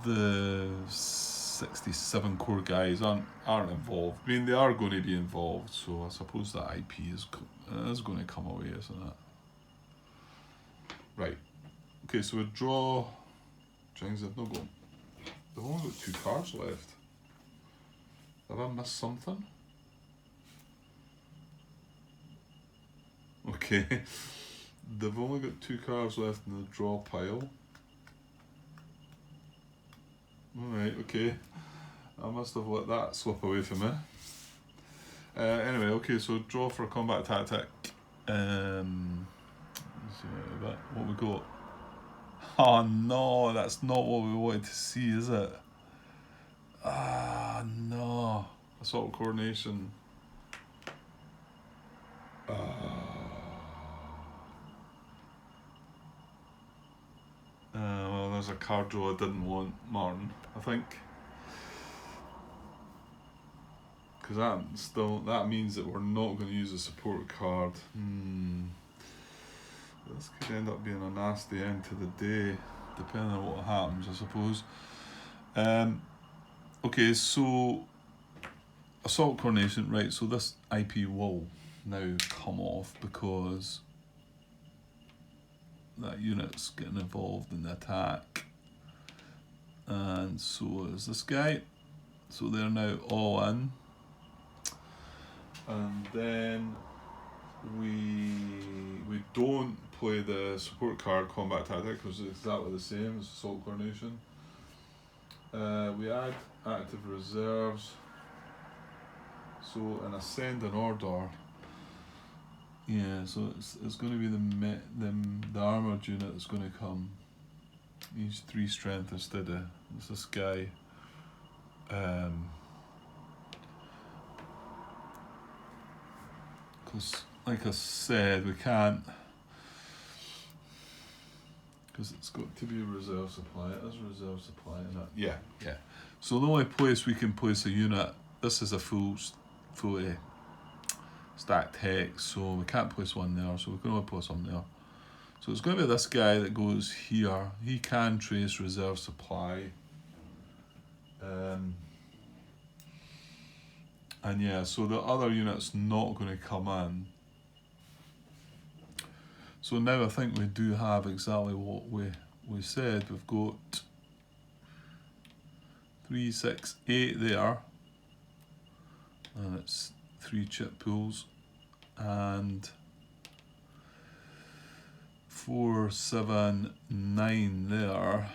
the 67 core guys aren't involved. I mean, they are going to be involved, so I suppose that IP is going to come away, isn't it? Right. Okay, so we draw. They've only got 2 cards left. Have I missed something? Okay. They've only got 2 cards left in the draw pile. Alright, okay. I must have let that slip away from me. Anyway, okay, so draw for a combat tactic. Let's see what we got. Oh no, that's not what we wanted to see, is it? Ah, no. Assault coordination. Well, there's a card draw I didn't want, Martin, I think. Because that means that we're not going to use a support card. This could end up being a nasty end to the day, depending on what happens, I suppose. Okay, so assault coordination, right? So this IP will now come off because that unit's getting involved in the attack, and so is this guy. So they're now all in, and then we don't play the support card combat tactic because it's exactly the same as assault coordination. We add active reserves. So in ascending order, yeah. So it's going to be the armored unit that's going to come. He's 3 strength instead of this guy. Because, like I said, we can't. Because it's got to be a reserve supply. It is a reserve supply, isn't it? Yeah. So the only place we can place a unit, this is a fully stacked hex, so we can't place one there, so we can only place one there. So it's going to be this guy that goes here. He can trace reserve supply. And yeah, so the other unit's not going to come in. So now I think we do have exactly what we said. We've got 3, 6, 8 there, and it's 3 chip pools, and 4, 7, 9 there.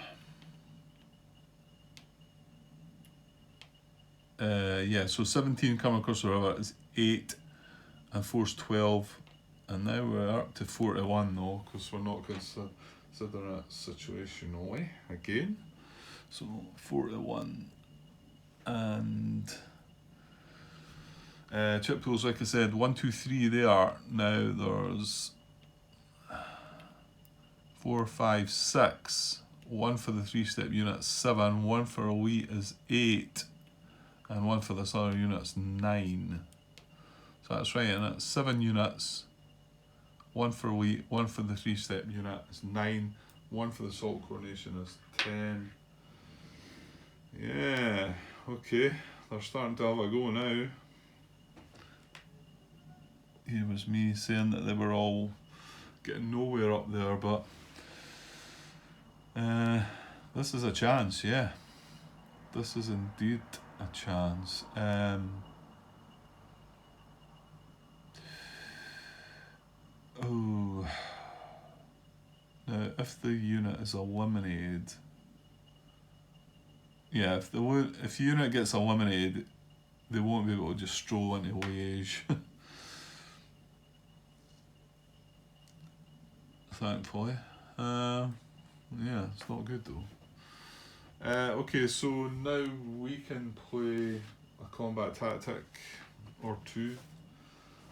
Yeah, so 17 coming across the river is 8, and 4's 12, and now we're up to 41 though, because we're not considering it situationally again. So 41, and chip pools, like I said, 1, 2, 3 there. Now there's 4, 5, 6. 1 for the 3-step unit, 7. 1 for elite is 8. And 1 for this other unit's 9. So that's right, and it's 7 units. 1 for elite, 1 for the 3-step unit is 9. 1 for the assault coordination is 10. Yeah, okay. They're starting to have a go now. Here was me saying that they were all getting nowhere up there, but this is a chance, yeah. This is indeed a chance. Oh, now if the unit is eliminated, yeah, if the unit gets eliminated, they won't be able to just stroll into Liège. Thankfully. Yeah, it's not good though. Okay, so now we can play a combat tactic or 2,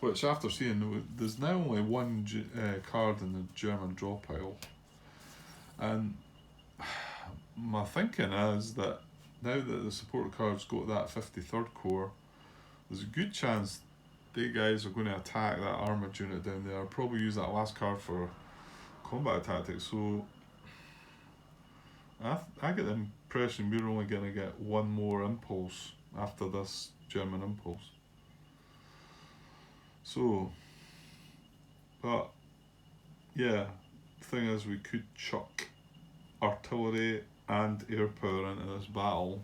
which after seeing there's now only 1 card in the German draw pile, and my thinking is that now that the support card's got that 53rd Corps, there's a good chance they guys are going to attack that armoured unit down there. I'll probably use that last card for combat tactics, so I get the impression we're only going to get 1 more impulse after this German impulse. So, but yeah, the thing is we could chuck artillery and air power into this battle,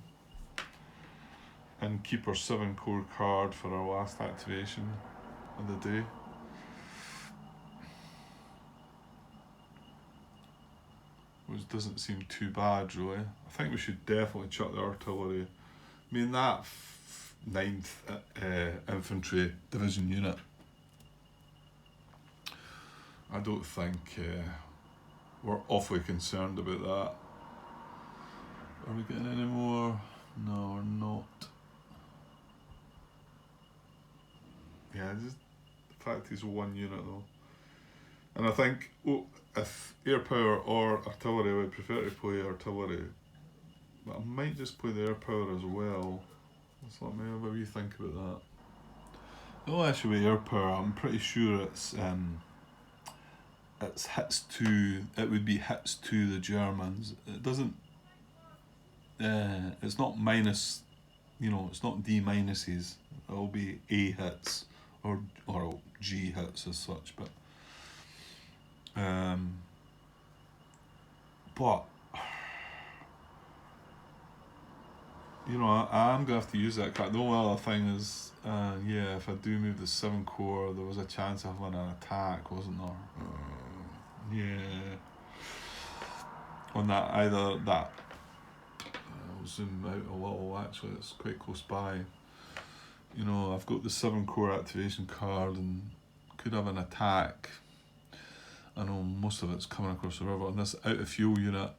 and keep our 7 core card for our last activation of the day. Which doesn't seem too bad, really. I think we should definitely chuck the artillery. I mean, that 9th Infantry Division unit, I don't think we're awfully concerned about that. Are we getting any more? No, we're not. Yeah, just the fact he's 1 unit though. And I think if air power or artillery, I would prefer to play artillery. But I might just play the air power as well. Let's let me have a wee think about that. The only issue with air power, I'm pretty sure it's hits to, it would be hits to the Germans. It doesn't, it's not minus, it's not D minuses. It'll be A hits or G hits as such, but I'm gonna have to use that card. The only other thing is, if I do move the 7 core, there was a chance of having an attack, wasn't there? Yeah. On that, either that. I'll zoom out a little. Actually, it's quite close by. I've got the 7 core activation card and could have an attack. I know most of it's coming across the river, and this out of fuel unit.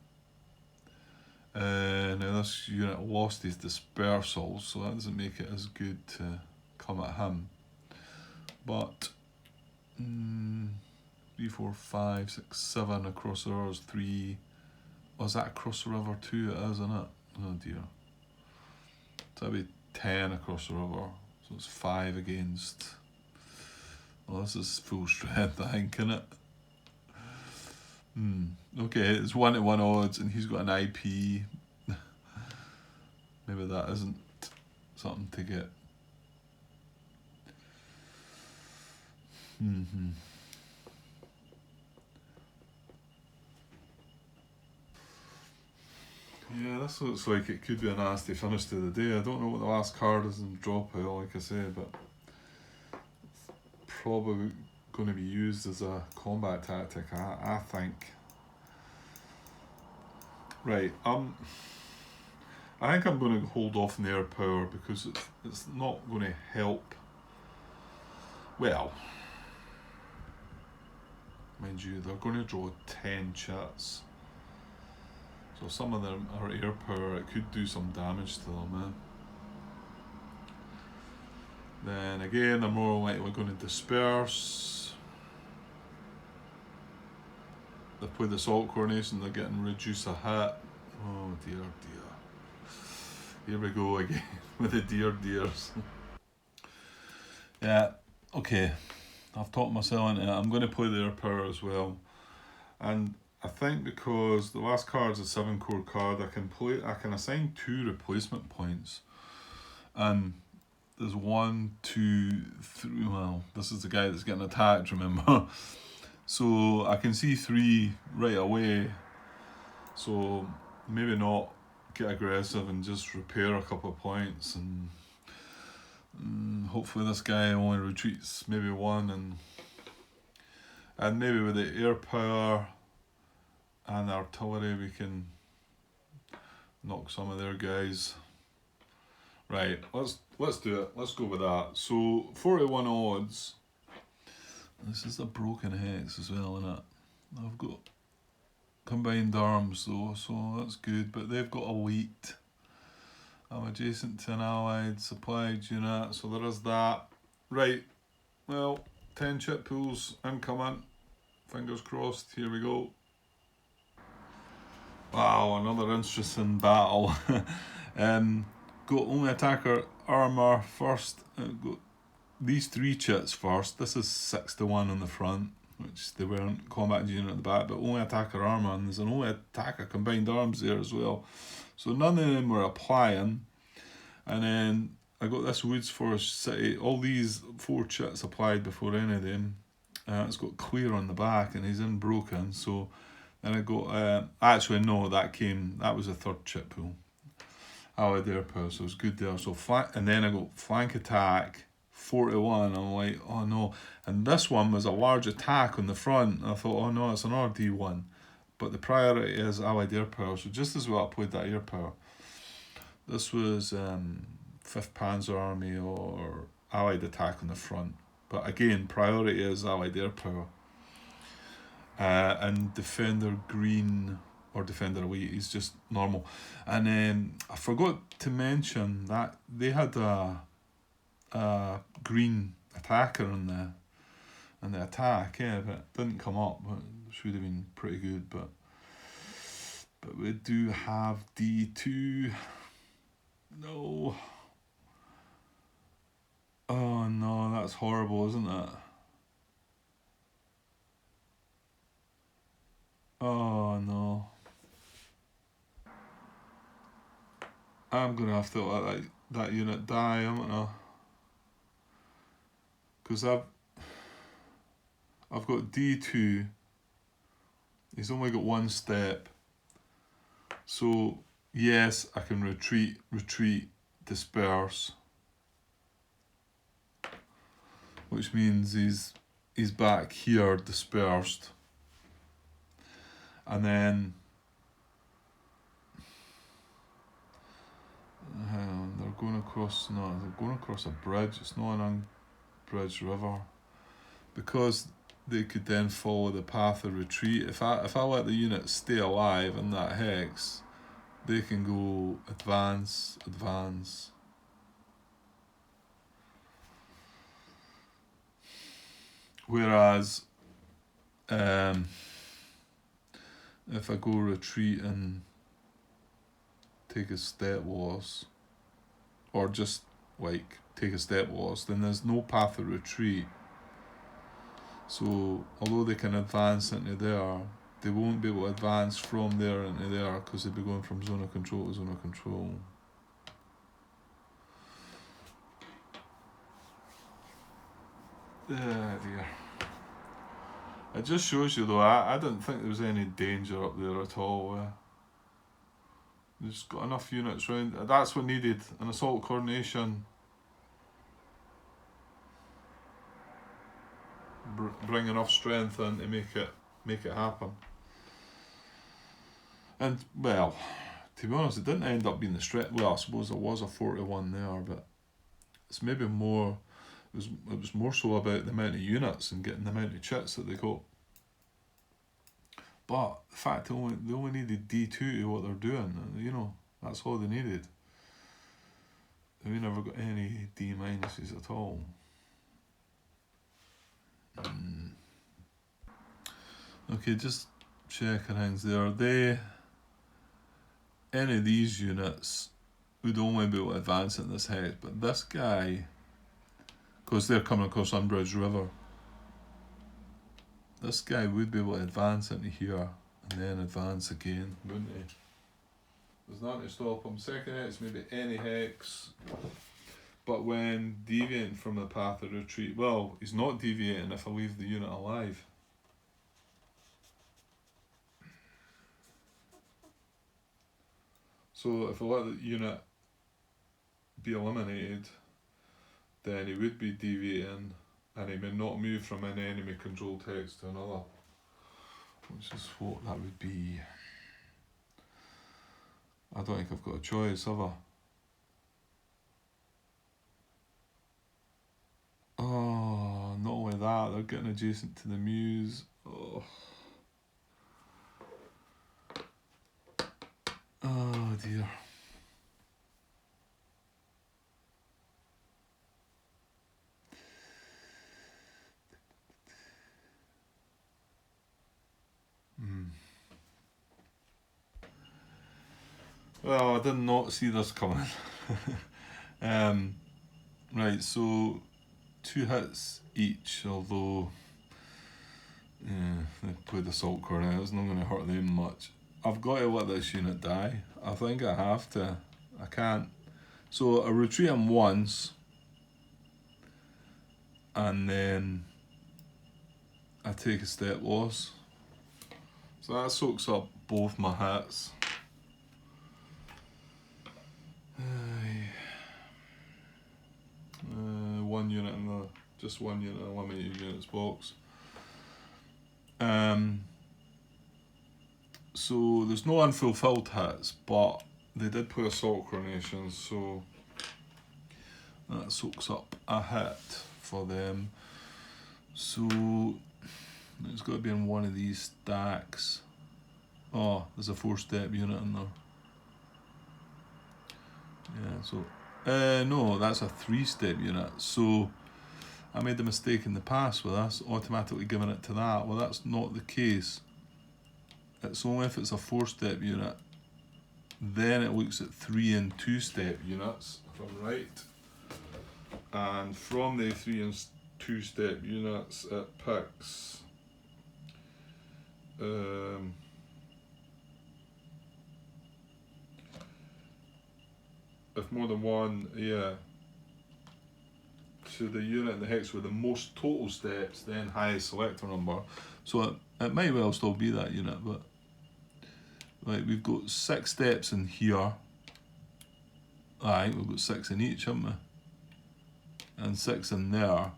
Now this unit lost his dispersal, so that doesn't make it as good to come at him. But 3, 4, 5, 6, 7 across the river is 3. Was that across the river too? It is, isn't it? Oh dear. So that'd be 10 across the river. So it's 5 against. Well, this is full strength, I think, isn't it? Okay, it's 1-to-1 odds, and he's got an IP. Maybe that isn't something to get. Yeah, this looks like it could be a nasty finish to the day. I don't know what the last card is in drop out, like I say, but it's probably going to be used as a combat tactic, I think. Right, I think I'm going to hold off on the air power because it's not going to help. Well, mind you, they're going to draw 10 chits. So some of them are air power, it could do some damage to them. Then again, they're more likely going to disperse. They play the assault coronation, they're getting reduce a hit. Oh dear. Here we go again with the dears. Yeah, okay. I've talked myself into it. I'm going to play the air power as well. And I think because the last card's a 7-core card, I can assign 2 replacement points. And there's 1, 2, 3. Well, this is the guy that's getting attacked, remember? So I can see 3 right away. So maybe not get aggressive and just repair a couple of points, and hopefully this guy only retreats maybe 1, and maybe with the air power and the artillery we can knock some of their guys. Right, let's do it. Let's go with that. So 4-to-1 odds. This is a broken hex as well, isn't it? I've got combined arms though, so that's good, but they've got elite. I'm adjacent to an allied supplied unit, so there is that. Right, well, 10 chit pools incoming. Fingers crossed, here we go. Wow, another interesting battle. Got only attacker armour first. Got these 3 chits first. This is 6-to-1 on the front, which they weren't combat unit at the back, but only attacker armour, and there's an only attacker combined arms there as well. So none of them were applying. And then I got this Woods Forest City. All these 4 chits applied before any of them. It's got clear on the back, and he's in broken. So then I got actually no, that was a 3rd chit pool. Allied air power, so it's good there. So and then I got flank attack 41. I'm like, oh no. And this one was a large attack on the front. I thought, oh no, it's an RD1. But the priority is Allied air power. So just as well I played that air power. This was 5th Panzer Army or Allied attack on the front. But again, priority is Allied air power. And Defender Green or Defender White is just normal. And I forgot to mention that they had a green attacker in the attack, yeah, but it didn't come up. But it should have been pretty good. But we do have D2. No. Oh no, that's horrible, isn't it? Oh no. I'm gonna have to let that unit die, haven't I? Because I've got D2. He's only got 1 step. So yes, I can retreat, disperse. Which means he's back here dispersed. And then they're going across a bridge. It's not an unbridged river. Because they could then follow the path of retreat. If I let the unit stay alive in that hex, they can go advance. Whereas if I go retreat and take a step loss, or just like take a step loss, then there's no path of retreat. So although they can advance into there, they won't be able to advance from there into there because they'll be going from zone of control to zone of control. Dear. It just shows you though, I didn't think there was any danger up there at all. They just got enough units round. That's what needed, an assault coordination. Bring enough strength in to make it happen. And well, to be honest, it didn't end up being the strength. Well, I suppose there was a 41 there, but it's maybe more. It was more so about the amount of units and getting the amount of chits that they got. But the fact they only needed D2 to what they're doing, that's all they needed. We never got any D minuses at all. Okay, just checking things there. Any of these units would only be able to advance in this hex, but this guy, because they're coming across Unbridged River, this guy would be able to advance into here and then advance again, wouldn't he? There's nothing to stop him. Second hex, maybe any hex, but when deviating from the path of retreat, well, he's not deviating if I leave the unit alive. So if I let the unit be eliminated, then he would be deviating and he may not move from an enemy controlled hex to another, which is what that would be. I don't think I've got a choice, have I? Oh, not only that, they're getting adjacent to the Muse. Oh dear. Well, I did not see this coming. Right, so 2 hits each, although they played Assault Cornet, it's not going to hurt them much. I've got to let this unit die. I think I have to. I can't. So I retreat him once, and then I take a step loss. So that soaks up both my hits. unit in the just 1 unit in the limited units box. So there's no unfulfilled hits, but they did play Assault Coronations, so that soaks up a hit for them. So it's got to be in one of these stacks. Oh, there's a 4-step unit in there. Yeah, so no, that's a 3-step unit. So I made the mistake in the past with us automatically giving it to that. Well, that's not the case. It's only if it's a 4-step unit. Then it looks at 3 and 2-step units, if I'm right. And from the 3 and 2-step units, it picks if more than one, yeah. So the unit in the hex with the most total steps, then highest selector number. So it might well still be that unit, but like we've got 6 steps in here. Aye, we've got 6 in each, haven't we? And 6 in there.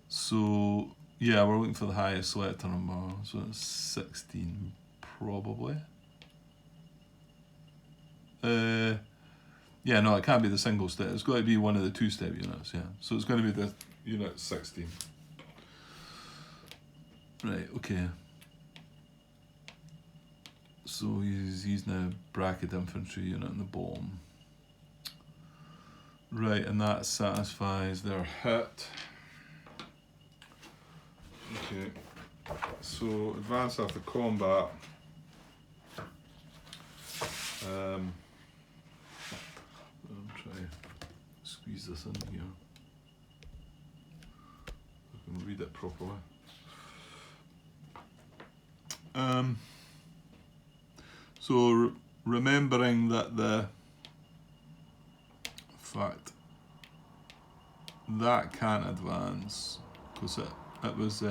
So yeah, we're looking for the highest selector number. So it's 16 probably. Yeah, no, it can't be the single step. It's got to be one of the 2-step units, yeah. So it's going to be the unit 16. Right, okay. So he's now bracket infantry unit in the bottom. Right, and that satisfies their hit. Okay. So advance after combat. I'll try to squeeze this in here. I can read it properly. So remembering that the fact that can't advance because it was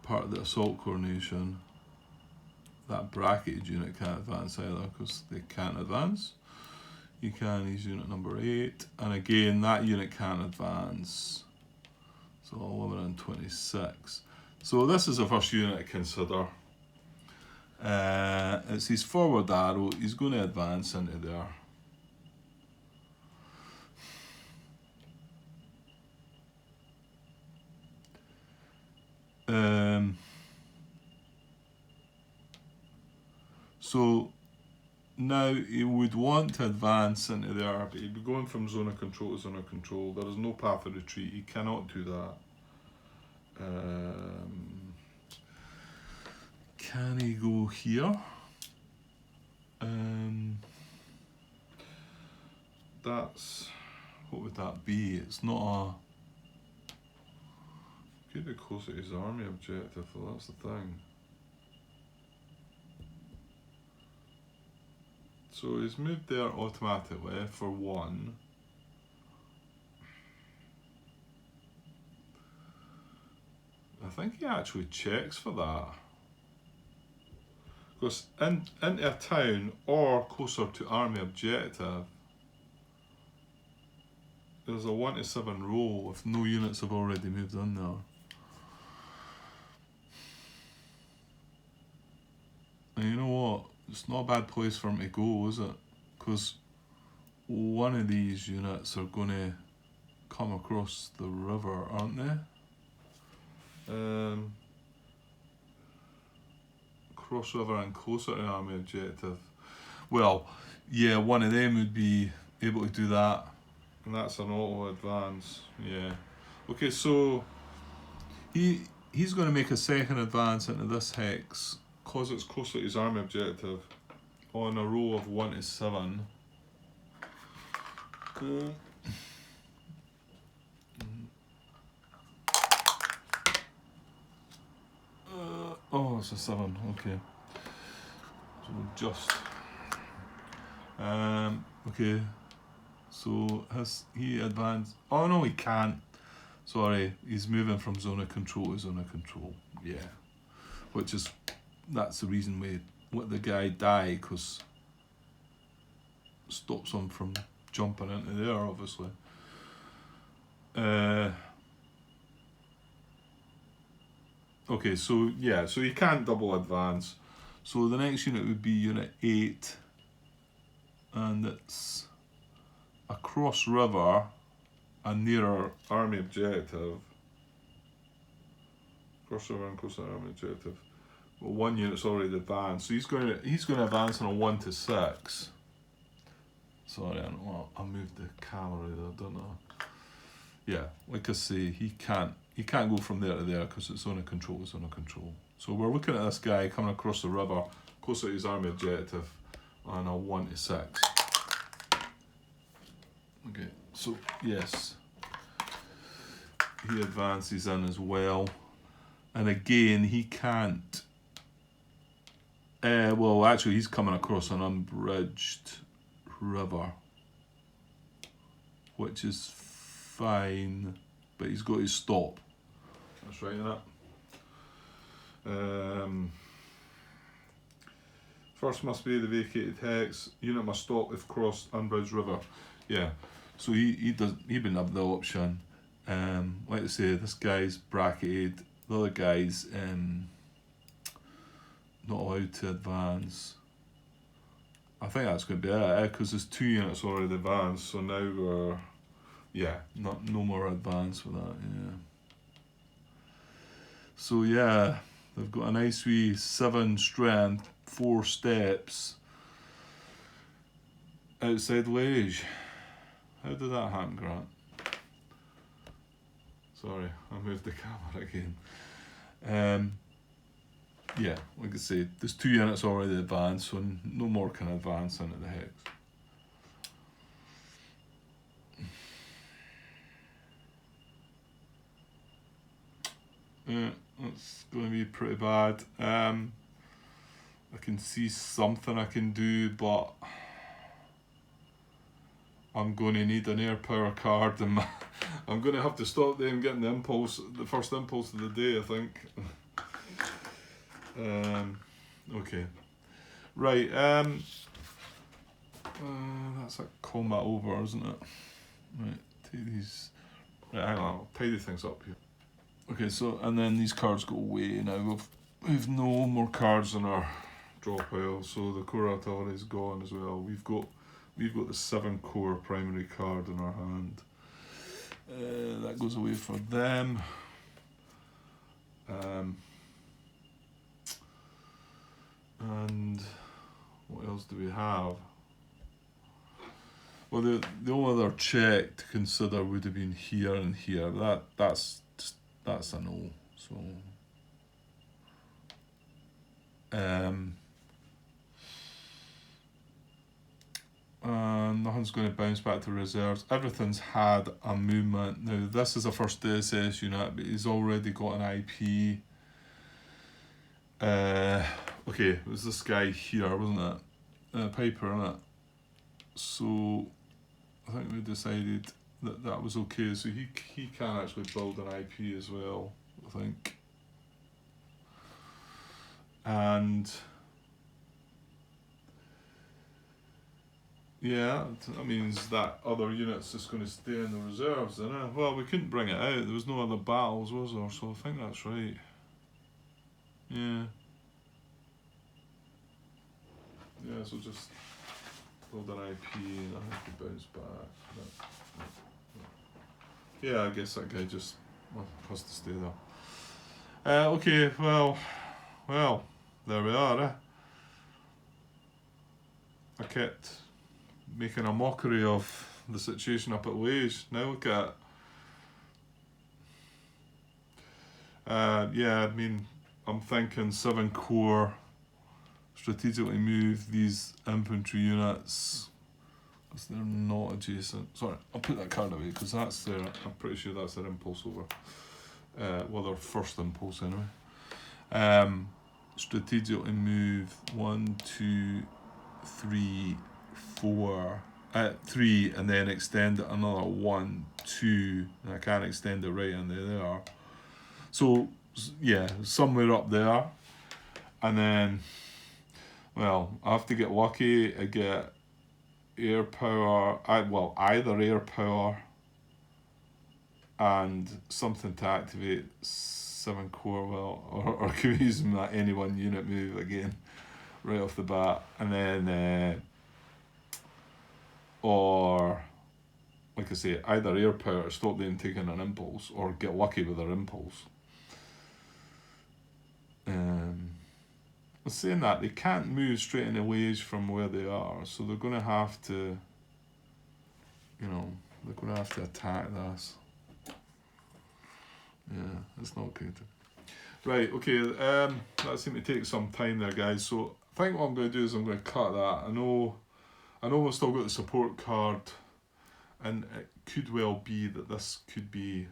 part of the assault coronation. That bracketed unit can't advance either because they can't advance. You can use unit number 8, and again that unit can't advance. So 11 and 26. So this is the first unit to consider. It's his forward arrow. He's going to advance into there. So now he would want to advance into there, but he'd be going from zone of control to zone of control. There is no path of retreat. He cannot do that. Can he go here? That's, what would that be? It's not a, get it closer to his army objective, though, that's the thing. So he's moved there automatically for 1. I think he actually checks for that. Goes into a town or closer to army objective. There's a 1 to 7 roll if no units have already moved in there. And you know what? It's not a bad place for him to go, is it? Because one of these units are going to come across the river, aren't they? Cross river and closer to army objective. Well, yeah, one of them would be able to do that. And that's an auto advance, yeah. Okay, so he's going to make a second advance into this hex because it's closer to his army objective on a roll of 1 to 7. Oh, it's a 7, okay. So just okay. So has he advanced? Oh no, he can't. Sorry, he's moving from zone of control to zone of control. Yeah, which is, that's the reason we let the guy die, because stops him from jumping into there, obviously. Okay, so yeah, so you can't double advance. So the next unit would be Unit 8, and it's across river and near our army objective. Cross river and close to our army objective. Well, one unit's already advanced, so he's going to advance on a 1 to 6. Sorry, I moved the camera there, don't I? Yeah, like I say, he can't go from there to there because it's under control. It's under control. So we're looking at this guy coming across the river, closer to his army objective, on a 1 to 6. Okay, so yes, he advances in as well, and again he can't. Well, actually, he's coming across an unbridged river, which is fine, but he's got to stop. That's right, isn't it? First must be the vacated hex. Unit must stop if crossed unbridged river. Yeah, so he didn't have the option. Like I say, this guy's bracketed. The other guy's not allowed to advance. I think that's going to be it, because there's 2 units already advanced, so now we're, yeah, no more advance with that, yeah. So yeah, they've got a nice wee 7 strength, 4 steps outside Liège. How did that happen, Grant? Sorry, I moved the camera again. Yeah, like I say, there's 2 units already advanced, so no more can advance into the hex. Yeah, that's going to be pretty bad. I can see something I can do, but I'm going to need an air power card, and I'm going to have to stop them getting the first impulse of the day, I think. Okay, right. That's a combat over, isn't it? Right, take these. Right, hang on, I'll tidy things up here. Okay, so and then these cards go away now. We've no more cards in our draw pile, so the core artillery is gone as well. We've got the 7 core primary card in our hand. That goes away for them. And what else do we have? Well, the only other check to consider would have been here and here. That's a no. So and nothing's going to bounce back to reserves. Everything's had a movement. Now this is a first SS unit, but he's already got an IP. Okay, it was this guy here, wasn't it? Piper, innit? So I think we decided that was okay. So he can actually build an IP as well, I think. And yeah, that means that other unit's just going to stay in the reserves, isn't it? Well, we couldn't bring it out. There was no other battles, was there? So I think that's right. Yeah. Yeah, so just build an IP and I have to bounce back. Yeah, I guess that guy just has to stay there. Okay, well, there we are. I kept making a mockery of the situation up at Liège. Now look at it. Yeah, I mean, I'm thinking 7 core, strategically move these infantry units because they're not adjacent. Sorry, I'll put that card away because that's their, I'm pretty sure that's their impulse over. Well, their first impulse anyway. Strategically move 1, 2, 3, 4, 3, and then extend it another 1, 2, and I can't extend it right in there. So yeah, somewhere up there, and then, well, I have to get lucky. I get air power. Either air power and something to activate 7 core, well, or can we use them at any 1 unit move again, right off the bat, and then, or, like I say, either air power, stop them taking an impulse, or get lucky with their impulse. Saying that, they can't move straight in away from where they are, so they're going to have to, they're going to have to attack this. Yeah, it's not good. Right, okay, that seemed to take some time there, guys, so I think what I'm going to do is I'm going to cut that. I know we've still got the support card, and it could well be that this could be,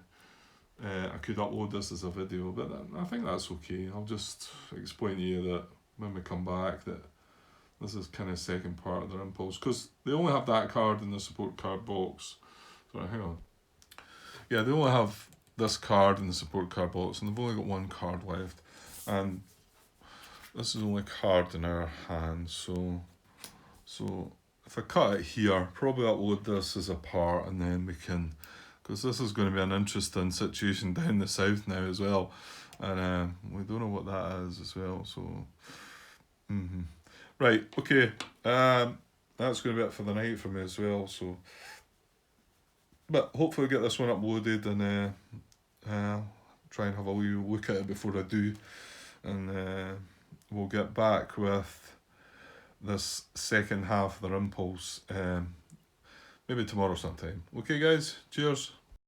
I could upload this as a video, but I think that's okay. I'll just explain to you that when we come back that this is kind of second part of their impulse, because they only have that card in the support card box. Sorry, hang on. Yeah, they only have this card in the support card box, and they've only got 1 card left, and this is the only card in our hand, so if I cut it here, probably upload this as a part, and then we can, because this is going to be an interesting situation down the south now as well, and we don't know what that is as well, so right, okay, that's going to be it for the night for me as well, so, but hopefully get this one uploaded, and try and have a wee look at it before I do, and we'll get back with this second half of their impulse, maybe tomorrow sometime. Okay guys, cheers.